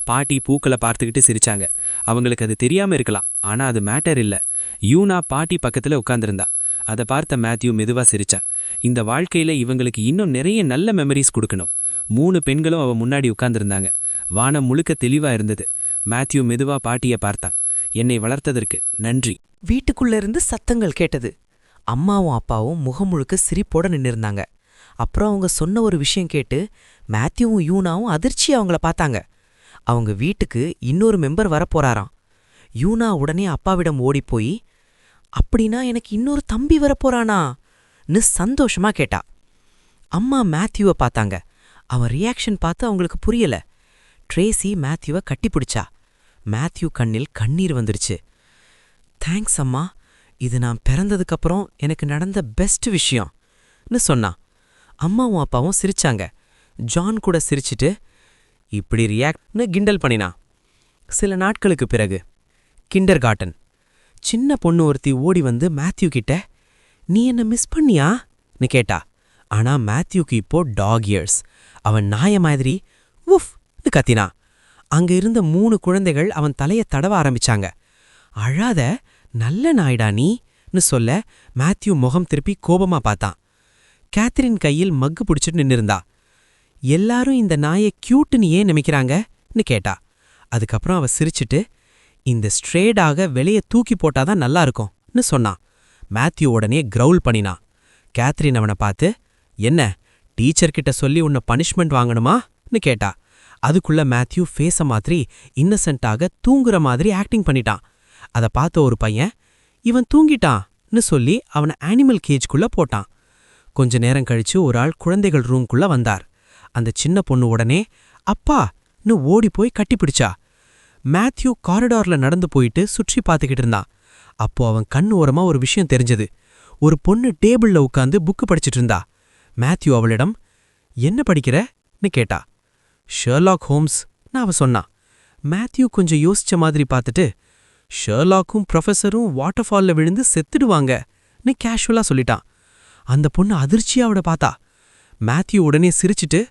பாட்டி பூக்களை பார்த்துக்கிட்டு சிரிச்சாங்க. அவங்களுக்கு அது தெரியாம இருக்கலாம், ஆனா அது மேட்டர் இல்ல. யூனா பாட்டி பக்கத்துல உட்கார்ந்திருந்தா. அதை பார்த்த மேத்யூ மெதுவா சிரிச்சா. இந்த வாழ்க்கையில இவங்களுக்கு இன்னும் நிறைய நல்ல மெமரிஸ் கொடுக்கணும். 3 பெண்களும் அவ முன்னாடி உட்கார்ந்திருந்தாங்க. வானம் முழுக்க தெளிவா இருந்தது. மேத்யூ மெதுவா பாட்டியை பார்த்தான். என்னை வளர்த்ததற்கு நன்றி. வீட்டுக்குள்ள இருந்து சத்தங்கள் கேட்டது. அம்மாவும் அப்பாவும் முகம் முழுக்க சிரிப்போட நின்னிருந்தாங்க. அப்புறம் அவங்க சொன்ன ஒரு விஷயம் கேட்டு மேத்யூவும் யூனாவும் அதிர்ச்சியா அவங்கள பார்த்தாங்க. அவங்க வீட்டுக்கு இன்னொரு மெம்பர் வரப்போறாராம். யூனா உடனே அப்பாவிடம் ஓடிப்போய், அப்படின்னா எனக்கு இன்னொரு தம்பி வரப்போறானா?ன்னு சந்தோஷமா கேட்டா. அம்மா மேத்யூவை பார்த்தாங்க. அவன் ரியாக்ஷன் பார்த்து அவங்களுக்கு புரியல. ட்ரேசி மேத்யூவை கட்டிப்பிடிச்சா. மேத்யூ கண்ணில் கண்ணீர் வந்துருச்சு. தேங்க்ஸ் அம்மா, இது நான் பிறந்ததுக்கப்புறம் எனக்கு நடந்த பெஸ்ட் விஷயம்னு சொன்னான். அம்மாவும் அப்பாவும் சிரிச்சாங்க. ஜான் கூட சிரிச்சிட்டு இப்படி ரியாக்ட்னு கிண்டல் பண்ணினான். சில நாட்களுக்கு பிறகு கிண்டர் கார்டன் சின்ன பொண்ணு ஒருத்தி ஓடி வந்து மேத்யூ கிட்ட, நீ என்ன மிஸ் பண்ணியான்னு கேட்டா. ஆனா மேத்யூக்கு இப்போ டாக் இயர்ஸ். அவன் நாய மாதிரி உஃப்னு கத்தினான். அங்க இருந்த 3 குழந்தைகள் அவன் தலைய தடவ ஆரம்பிச்சாங்க. அழாத, நல்ல நாய்டா நீன்னு சொல்ல மேத்யூ முகம் திருப்பி கோபமா பார்த்தான். கேத்ரின் கையில் மக்கு பிடிச்சிட்டு நின்னிருந்தா. எல்லாரும் இந்த நாயை கியூட்டுன்னு ஏன் நினைக்கிறாங்கன்னு கேட்டா. அதுக்கப்புறம் அவ சிரிச்சிட்டு, இந்த ஸ்ட்ரேடாக வெளிய தூக்கி போட்டாதான் நல்லா இருக்கும்னு சொன்னான். மேத்யூ உடனே கிரவுல் பண்ணினான். கேத்ரின் அவனை பார்த்து, என்ன டீச்சர்கிட்ட சொல்லி உன்னை பனிஷ்மெண்ட் வாங்கணுமான்னு கேட்டா. அதுக்குள்ள மேத்யூ ஃபேஸ மாதிரி இன்னசென்ட்டாக தூங்குற மாதிரி ஆக்டிங் பண்ணிட்டான். அதை பார்த்த ஒரு பையன், இவன் தூங்கிட்டான்னு சொல்லி அவனை அனிமல் கேஜ்குள்ள போட்டான். கொஞ்ச நேரம் கழிச்சு ஒரு ஆள் குழந்தைகள் ரூம்குள்ள வந்தார். அந்த சின்ன பொண்ணு உடனே அப்பான்னு ஓடி போய் கட்டிப்பிடிச்சா. மேத்யூ காரிடார்ல நடந்து போயிட்டு சுற்றி பார்த்துக்கிட்டு இருந்தான். அப்போ அவன் கண்ணு ஓரமா ஒரு விஷயம் தெரிஞ்சது. ஒரு பொண்ணு டேபிள்ல உட்காந்து புக்கு படிச்சிட்டு இருந்தா. மேத்யூ அவளிடம், என்ன படிக்கிறன்னு கேட்டா. ஷெர்லாக் ஹோம்ஸ்னு அவ சொன்னான். மேத்யூ கொஞ்சம் யோசிச்ச மாதிரி பார்த்துட்டு, ஷெர்லாக்கும் ப்ரொஃபஸரும் வாட்டர்ஃபால்ல விழுந்து செத்துடுவாங்கன்னு கேஷுவலா சொல்லிட்டான். அந்த பொண்ணு அதிர்ச்சியா அவட பார்த்தா. மேத்யூ உடனே சிரிச்சிட்டு,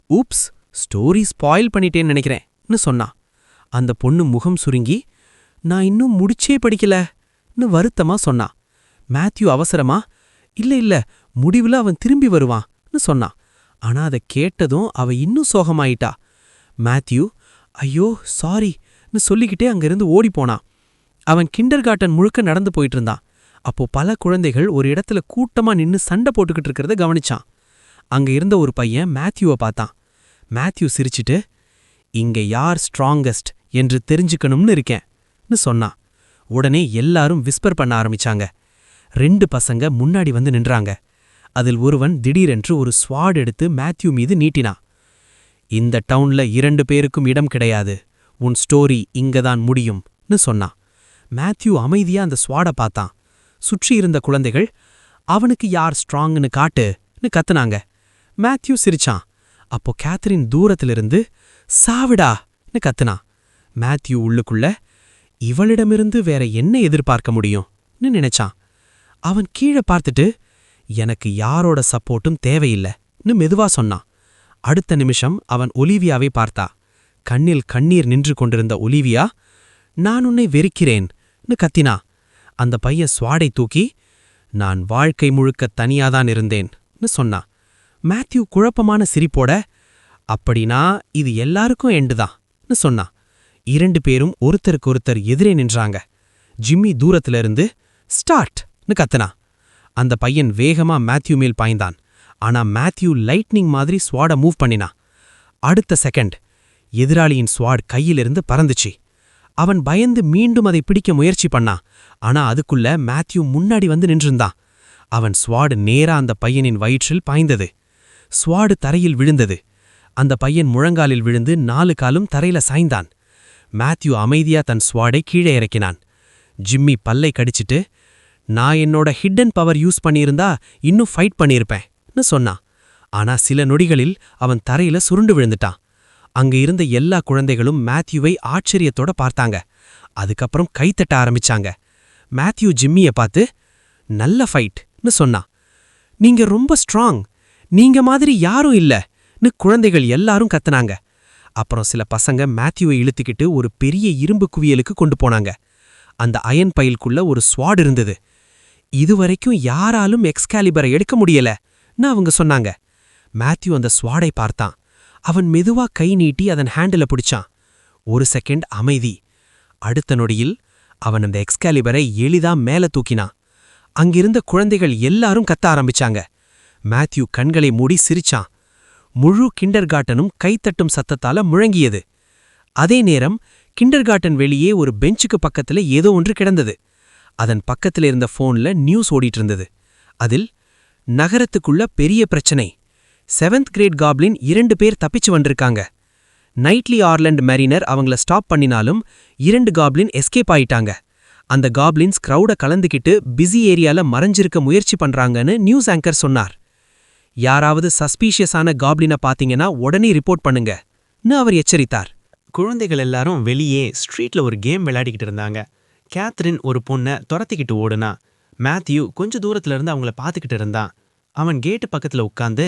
ஊப்ஸ், ஸ்டோரி ஸ்பாயில் பண்ணிட்டேன்னு நினைக்கிறேன்னு சொன்னான். அந்த பொண்ணு முகம் சுருங்கி, நான் இன்னும் முடிச்சே படிக்கலன்னு வருத்தமா சொன்னான். மேத்யூ அவசரமா, இல்ல முடிவுல அவன் திரும்பி வருவான்னு சொன்னான். ஆனா அதை கேட்டதும் அவ இன்னும் சோகமாயிட்டா. மேத்யூ ஐயோ சாரின்னு சொல்லிக்கிட்டே அங்கிருந்து ஓடிப்போனான். அவன் கிண்டர் கார்டன் முழுக்க நடந்து போயிட்டு இருந்தான். அப்போ பல குழந்தைகள் ஒரு இடத்துல கூட்டமா நின்னு சண்டை போட்டுக்கிட்டு இருக்கிறத கவனிச்சான். அங்க இருந்த ஒரு பையன் மேத்யூவை பார்த்தான். மேத்யூ சிரிச்சிட்டு, இங்க யார் ஸ்ட்ராங்கஸ்ட் என்று தெரிஞ்சுக்கணும்னு இருக்கேன்னு சொன்னான். உடனே எல்லாரும் விஸ்பர் பண்ண ஆரம்பிச்சாங்க. 2 பசங்க முன்னாடி வந்து நின்றாங்க. அதில் ஒருவன் திடீரென்று ஒரு ஸ்வாட் எடுத்து மேத்யூ மீது நீட்டினான். இந்த டவுன்ல 2 பேருக்கும் இடம் கிடையாது, உன் ஸ்டோரி இங்கதான் முடியும்னு சொன்னான். மேத்யூ அமைதியா அந்த ஸ்வாட பார்த்தான். சுற்றி இருந்த குழந்தைகள், அவனுக்கு யார் ஸ்ட்ராங்னு காட்டுன்னு கத்துனாங்க. மேத்யூ சிரிச்சான். அப்போ கேத்ரின் தூரத்திலிருந்து, சாவிடான்னு கத்துனான். மேத்யூ உள்ளுக்குள்ள, இவளிடமிருந்து வேற என்ன எதிர்பார்க்க முடியும்னு நினைச்சான். அவன் கீழே பார்த்துட்டு, எனக்கு யாரோட சப்போர்ட்டும் தேவையில்லைன்னு மெதுவா சொன்னான். அடுத்த நிமிஷம் அவன் ஒலிவியாவை பார்த்தா. கண்ணில் கண்ணீர் நின்று கொண்டிருந்த ஒலிவியா, நான் உன்னை வெறுக்கிறேன்னு கத்தினா. அந்த பையன் ஸ்வாடை தூக்கி, நான் வாழ்க்கை முழுக்க தனியாதான் இருந்தேன்னு சொன்னான். மேத்யூ குழப்பமான சிரிப்போட, அப்படின்னா இது எல்லாருக்கும் எண்டுதான்னு சொன்னான். 2 பேரும் ஒருத்தருக்கொருத்தர் எதிரே நின்றாங்க. ஜிம்மி தூரத்திலிருந்து ஸ்டார்ட்னு கத்துனா. அந்த பையன் வேகமா மேத்யூ மேல் பாய்ந்தான். ஆனா மேத்யூ லைட்னிங் மாதிரி ஸ்வாட மூவ் பண்ணினா. அடுத்த செகண்ட் எதிராளியின் ஸ்வாட் கையிலிருந்து பறந்துச்சு. அவன் பயந்து மீண்டும் அதை பிடிக்க முயற்சி பண்ணான். ஆனா அதுக்குள்ள மேத்யூ முன்னாடி வந்து நின்றிருந்தான். அவன் ஸ்வாடு நேரா அந்த பையனின் வயிற்றில் பாய்ந்தது. ஸ்வாடு தரையில் விழுந்தது. அந்த பையன் முழங்காலில் விழுந்து 4 காலும் தரையில சாய்ந்தான். மேத்யூ அமைதியா தன் ஸ்வாடை கீழே இறக்கினான். ஜிம்மி பல்லை கடிச்சிட்டு, நான் என்னோட ஹிடன் பவர் யூஸ் பண்ணியிருந்தா இன்னும் ஃபைட் பண்ணியிருப்பேன்னு சொன்னான். ஆனா சில நொடிகளில் அவன் தரையில சுருண்டு விழுந்துட்டான். அங்க இருந்த எல்லா குழந்தைகளும் மேத்யூவை ஆச்சரியத்தோட பார்த்தாங்க. அதுக்கப்புறம் கைத்தட்ட ஆரம்பிச்சாங்க. மேத்யூ ஜிம்மிய பார்த்து, நல்ல ஃபைட்னு சொன்னான். நீங்க ரொம்ப ஸ்ட்ராங், நீங்க மாதிரி யாரும் இல்லன்னு குழந்தைகள் எல்லாரும் கத்துனாங்க. அப்புறம் சில பசங்க மேத்யூவை இழுத்துக்கிட்டு ஒரு பெரிய இரும்பு குவியலுக்கு கொண்டு போனாங்க. அந்த அயன் பைலுக்குள்ள ஒரு ஸ்வாட் இருந்தது. இதுவரைக்கும் யாராலும் எக்ஸ்காலிபரை எடுக்க முடியலன்னு அவங்க சொன்னாங்க. மேத்யூ அந்த ஸ்வாடை பார்த்தான். அவன் மெதுவா கை நீட்டி அதன் ஹேண்டில பிடிச்சான். ஒரு செகண்ட் அமைதி. அடுத்த நொடியில் அவன் அந்த எக்ஸ்காலிபரை எளிதா மேல தூக்கினான். அங்கிருந்த குழந்தைகள் எல்லாரும் கத்த ஆரம்பிச்சாங்க. மேத்யூ கண்களை மூடி சிரிச்சான். முழு கிண்டர் கார்டனும் கைத்தட்டும் சத்தத்தால முழங்கியது. அதே நேரம் கிண்டர் கார்டன் வெளியே ஒரு பெஞ்சுக்கு பக்கத்துல ஏதோ ஒன்று கிடந்தது. அதன் பக்கத்துல இருந்த போன்ல நியூஸ் ஓடிட்டு இருந்தது. அதில், நகரத்துக்குள்ள பெரிய பிரச்சனை, 7th கிரேட் காப்ளின் 2 பேர் தப்பிச்சு வந்திருக்காங்க. நைட்லி ஆர்லண்ட் மெரினர் அவங்கள ஸ்டாப் பண்ணினாலும் 2 காப்ளின் எஸ்கேப் ஆயிட்டாங்க. அந்த காப்ளின்ஸ் கிரௌட கலந்துக்கிட்டு பிஸி ஏரியால மறைஞ்சிருக்க முயற்சி பண்றாங்கன்னு நியூஸ் ஆங்கர் சொன்னார். யாராவது சஸ்பீஷியஸான காப்ளினை பாத்தீங்கன்னா உடனே ரிப்போர்ட் பண்ணுங்கன்னு அவர் எச்சரித்தார். குழந்தைகள் எல்லாரும் வெளியே ஸ்ட்ரீட்ல ஒரு கேம் விளையாடிக்கிட்டு இருந்தாங்க. கேத்ரின் ஒரு பொண்ணை துரத்திக்கிட்டு ஓடுனா. மேத்யூ கொஞ்ச தூரத்துல இருந்து அவங்கள பார்த்துக்கிட்டு இருந்தான். அவன் கேட்டு பக்கத்துல உட்கார்ந்து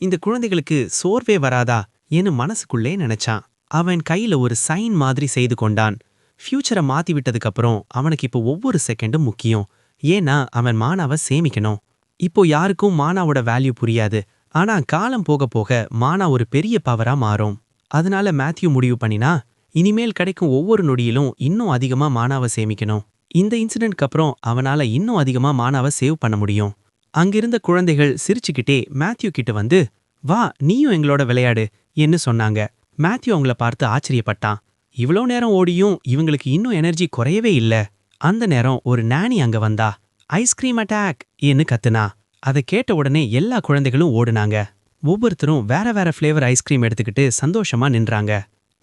இந்த குழந்தைகளுக்கு சோர்வே வராதா என்று மனசுக்குள்ளே நினைச்சான். அவன் கையில ஒரு சைன் மாதிரி செய்து கொண்டான். ஃபியூச்சரை மாத்தி விட்டதுக்கப்புறம் அவனுக்கு இப்போ ஒவ்வொரு செகண்டும் முக்கியம். ஏன்னா அவன் மானாவை சேமிக்கணும். இப்போ யாருக்கும் மானாவோட வேல்யூ புரியாது. ஆனா காலம் போக போக மானா ஒரு பெரிய பவரா மாறும். அதனால மேத்யூ முடிவு பண்ணினா இனிமேல் கிடைக்கும் ஒவ்வொரு நொடியிலும் இன்னும் அதிகமா மானாவை சேமிக்கணும். இந்த இன்சிடென்ட்க்கு அப்புறம் அவனால இன்னும் அதிகமா மானாவை சேவ் பண்ண முடியும். அங்கிருந்த குழந்தைகள் சிரிச்சுக்கிட்டே மேத்யூ கிட்ட வந்து வா நீயும் எங்களோட விளையாடு என்று சொன்னாங்க. மேத்யூ அவங்கள பார்த்து ஆச்சரியப்பட்டான். இவ்வளோ நேரம் ஓடியும் இவங்களுக்கு இன்னும் எனர்ஜி குறையவே இல்ல. அந்த நேரம் ஒரு நானி அங்க வந்தா. ஐஸ்கிரீம் அட்டாக் என்று கத்துனா. அதை கேட்ட உடனே எல்லா குழந்தைகளும் ஓடுனாங்க. ஒவ்வொருத்தரும் வேற வேற ஃப்ளேவர் ஐஸ்கிரீம் எடுத்துக்கிட்டு சந்தோஷமா நின்றாங்க.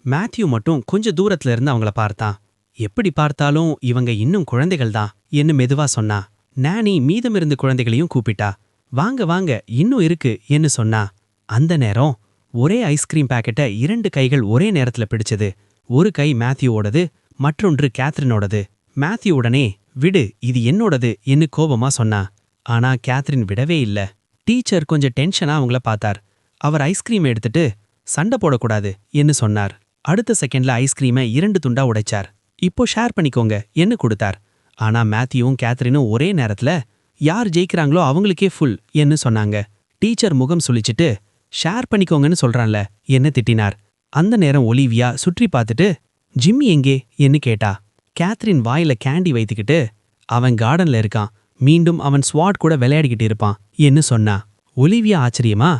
மேத்யூ மட்டும் கொஞ்ச தூரத்துல இருந்து அவங்கள பார்த்தான். எப்படி பார்த்தாலும் இவங்க இன்னும் குழந்தைகள் தான் என்று மெதுவா சொன்னா. நானி மீதமிருந்த குழந்தைகளையும் கூப்பிட்டா. வாங்க வாங்க இன்னும் இருக்கு என்று சொன்னா. அந்த நேரம் ஒரே ஐஸ்கிரீம் பாக்கெட்டை 2 கைகள் ஒரே நேரத்துல பிடிச்சது. ஒரு கை மேத்யூவோடது, மற்றொன்று கேத்ரினோடது. மேத்யூ உடனே விடு இது என்னோடது என்று கோபமா சொன்னா. ஆனா கேத்ரின் விடவே இல்ல. டீச்சர் கொஞ்சம் டென்ஷனா அவங்கள பார்த்தார். அவர் ஐஸ்கிரீம் எடுத்துட்டு சண்டை போடக்கூடாது என்று சொன்னார். அடுத்த செகண்ட்ல ஐஸ்கிரீமை 2 துண்டா உடைச்சார். இப்போ ஷேர் பண்ணிக்கோங்க என்று கொடுத்தார். ஆனா மேத்யூவும் கேத்ரினும் ஒரே நேரத்துல யார் ஜெயிக்கிறாங்களோ அவங்களுக்கே ஃபுல் என்று சொன்னாங்க. டீச்சர் முகம் சுளிச்சிட்டு ஷேர் பண்ணிக்கோங்கன்னு சொல்றான்ல என்ன திட்டினார். அந்த நேரம் ஒலிவியா சுற்றி பார்த்துட்டு ஜிம்மி எங்கே என்று கேட்டா. கேத்ரின் வாயில கேண்டி வைத்துக்கிட்டு அவன் கார்டன்ல இருக்கான், மீண்டும் அவன் ஸ்வாட் கூட விளையாடிக்கிட்டு இருப்பான் என்று சொன்னா. ஒலிவியா ஆச்சரியமா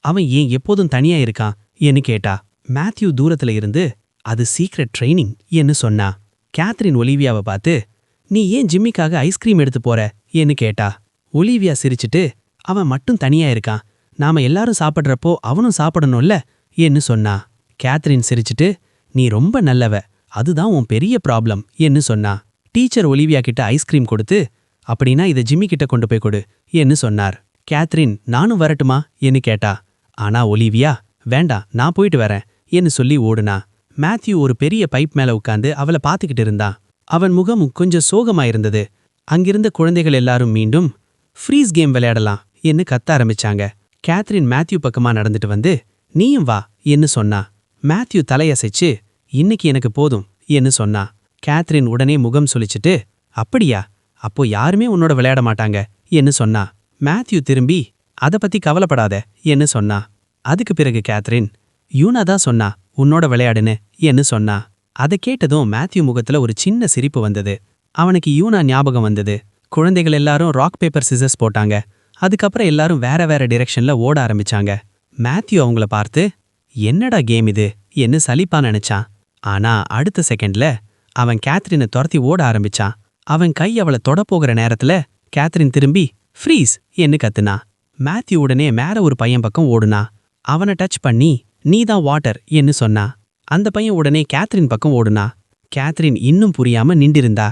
அவன் ஏன் எப்போதும் தனியா இருக்கான் என்று கேட்டா. மேத்யூ தூரத்துல இருந்து அது சீக்ரெட் ட்ரைனிங் என்று சொன்னா. கேத்ரின் ஒலிவியாவை பார்த்து நீ ஏன் ஜிம்மிக்காக ஐஸ்கிரீம் எடுத்து போற என்று கேட்டா. ஒலிவியா சிரிச்சிட்டு அவன் மட்டும் தனியா இருக்கான், நாம எல்லாரும் சாப்பிட்றப்போ அவனும் சாப்பிடணும்ல என்று சொன்னா. கேத்ரின் சிரிச்சிட்டு நீ ரொம்ப நல்லவ, அதுதான் உன் பெரிய ப்ராப்ளம் என்று சொன்னா. டீச்சர் ஒலிவியா கிட்ட ஐஸ்கிரீம் கொடுத்து அப்படின்னா இதை ஜிம்மி கிட்ட கொண்டு போய் கொடு என்று சொன்னார். கேத்ரின் நானும் வரட்டுமா என்று கேட்டா. ஆனா ஒலிவியா வேண்டாம் நான் போயிட்டு வரேன் என்று சொல்லி ஓடுனா. மேத்யூ ஒரு பெரிய பைப் மேல உட்கார்ந்து அவளை பார்த்துக்கிட்டு இருந்தான். அவன் முகம் கொஞ்சம் சோகமாயிருந்தது. அங்கிருந்த குழந்தைகள் எல்லாரும் மீண்டும் ஃப்ரீஸ் கேம் விளையாடலாம் என்று கத்த ஆரம்பிச்சாங்க. கேத்ரின் மேத்யூ பக்கமா நடந்துட்டு வந்து நீயும் வா என்று சொன்னா. மேத்யூ தலையசைச்சு இன்னைக்கு எனக்கு போதும் என்று சொன்னா. கேத்ரின் உடனே முகம் சுளிச்சிட்டு அப்படியா, அப்போ யாருமே உன்னோட விளையாட மாட்டாங்க என்று சொன்னா. மேத்யூ திரும்பி அதை பத்தி கவலைப்படாத என்று சொன்னா. அதுக்கு பிறகு கேத்ரின் யூனா தான் சொன்னா உன்னோட விளையாடுன்னு என்று சொன்னா. அதை கேட்டதும் மேத்யூ முகத்துல ஒரு சின்ன சிரிப்பு வந்தது. அவனுக்கு யூனா ஞாபகம் வந்தது. குழந்தைகள் எல்லாரும் ராக் பேப்பர் சிசர்ஸ் போட்டாங்க. அதுக்கப்புறம் எல்லாரும் வேற வேற டிரெக்ஷன்ல ஓட ஆரம்பிச்சாங்க. மேத்யூ அவங்கள பார்த்து என்னடா கேம் இது என்று சலிப்பா நினைச்சான். ஆனா அடுத்த செகண்ட்ல அவன் கேத்ரினை துரத்தி ஓட ஆரம்பிச்சான். அவன் கை அவளை தொடப்போகிற நேரத்துல கேத்ரின் திரும்பி ஃப்ரீஸ் என்று கத்துனா. மேத்யூ உடனே மேல ஒரு பையன் பக்கம் ஓடுனா. அவனை டச் பண்ணி நீதான் வாட்டர் என்று சொன்னா. அந்த பையன் உடனே கேத்ரின் பக்கம் ஓடுனா. கேத்ரின் இன்னும் புரியாம நின்றிருந்தா.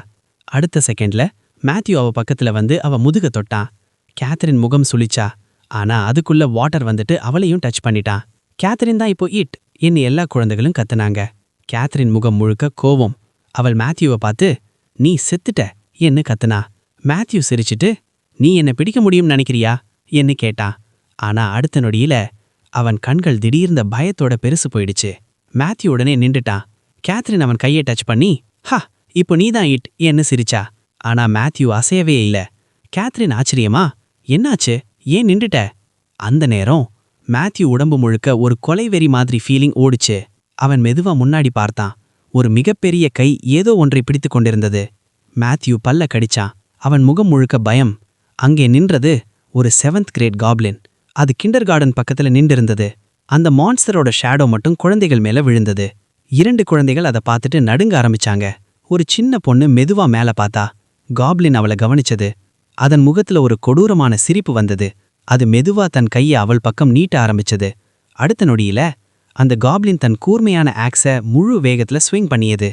அடுத்த செகண்ட்ல மேத்யூ அவ பக்கத்துல வந்து அவ முதுக தொட்டான். கேத்ரின் முகம் சுளிச்சா. ஆனா அதுக்குள்ள வாட்டர் வந்துட்டு அவளையும் டச் பண்ணிட்டான். கேத்ரின் தான் இப்போ இட் என்று எல்லா குழந்தைகளும் கத்துனாங்க. கேத்ரின் முகம் முழுக்க கோவம். அவள் மேத்யூவை பார்த்து நீ செத்துட்ட என்று கத்துனா. மேத்யூ சிரிச்சிட்டு நீ என்னை பிடிக்க முடியும்னு நினைக்கிறியா என்று கேட்டா. ஆனா அடுத்த நொடியில அவன் கண்கள் திடீர்ந்த பயத்தோட பெருசு போயிடுச்சு. மேத்யூ உடனே நின்றுட்டான். கேத்ரின் அவன் கையை டச் பண்ணி ஹா இப்போ நீதான் இட் என்று சிரிச்சா. ஆனா மேத்யூ அசையவே இல்ல. கேத்ரின் ஆச்சரியமா என்னாச்சு, ஏன் நின்றுட்ட? அந்த நேரம் மேத்யூ உடம்பு முழுக்க ஒரு கொலைவெறி மாதிரி ஃபீலிங் ஓடுச்சு. அவன் மெதுவா முன்னாடி பார்த்தான். ஒரு மிகப்பெரிய கை ஏதோ ஒன்றை பிடித்து கொண்டிருந்தது. மேத்யூ பல்ல கடிச்சான். அவன் முகம் முழுக்க பயம். அங்கே நின்றது ஒரு 7th கிரேட் காப்ளின். அது கிண்டர் கார்டன் பக்கத்துல நின்றிருந்தது. அந்த மான்ஸ்டரோட ஷேடோ மட்டும் குழந்தைகள் மேல விழுந்தது. 2 குழந்தைகள் அதை பார்த்துட்டு நடுங்க ஆரம்பிச்சாங்க. ஒரு சின்ன பொண்ணு மெதுவா மேல பார்த்தா. காப்ளின் அவளை கவனிச்சது. அதன் முகத்துல ஒரு கொடூரமான சிரிப்பு வந்தது. அது மெதுவா தன் கையை அவள் பக்கம் நீட்ட ஆரம்பிச்சது. அடுத்த நொடியில அந்த காப்ளின் தன் கூர்மையான ஆக்ஸ முழு வேகத்துல ஸ்விங் பண்ணியது.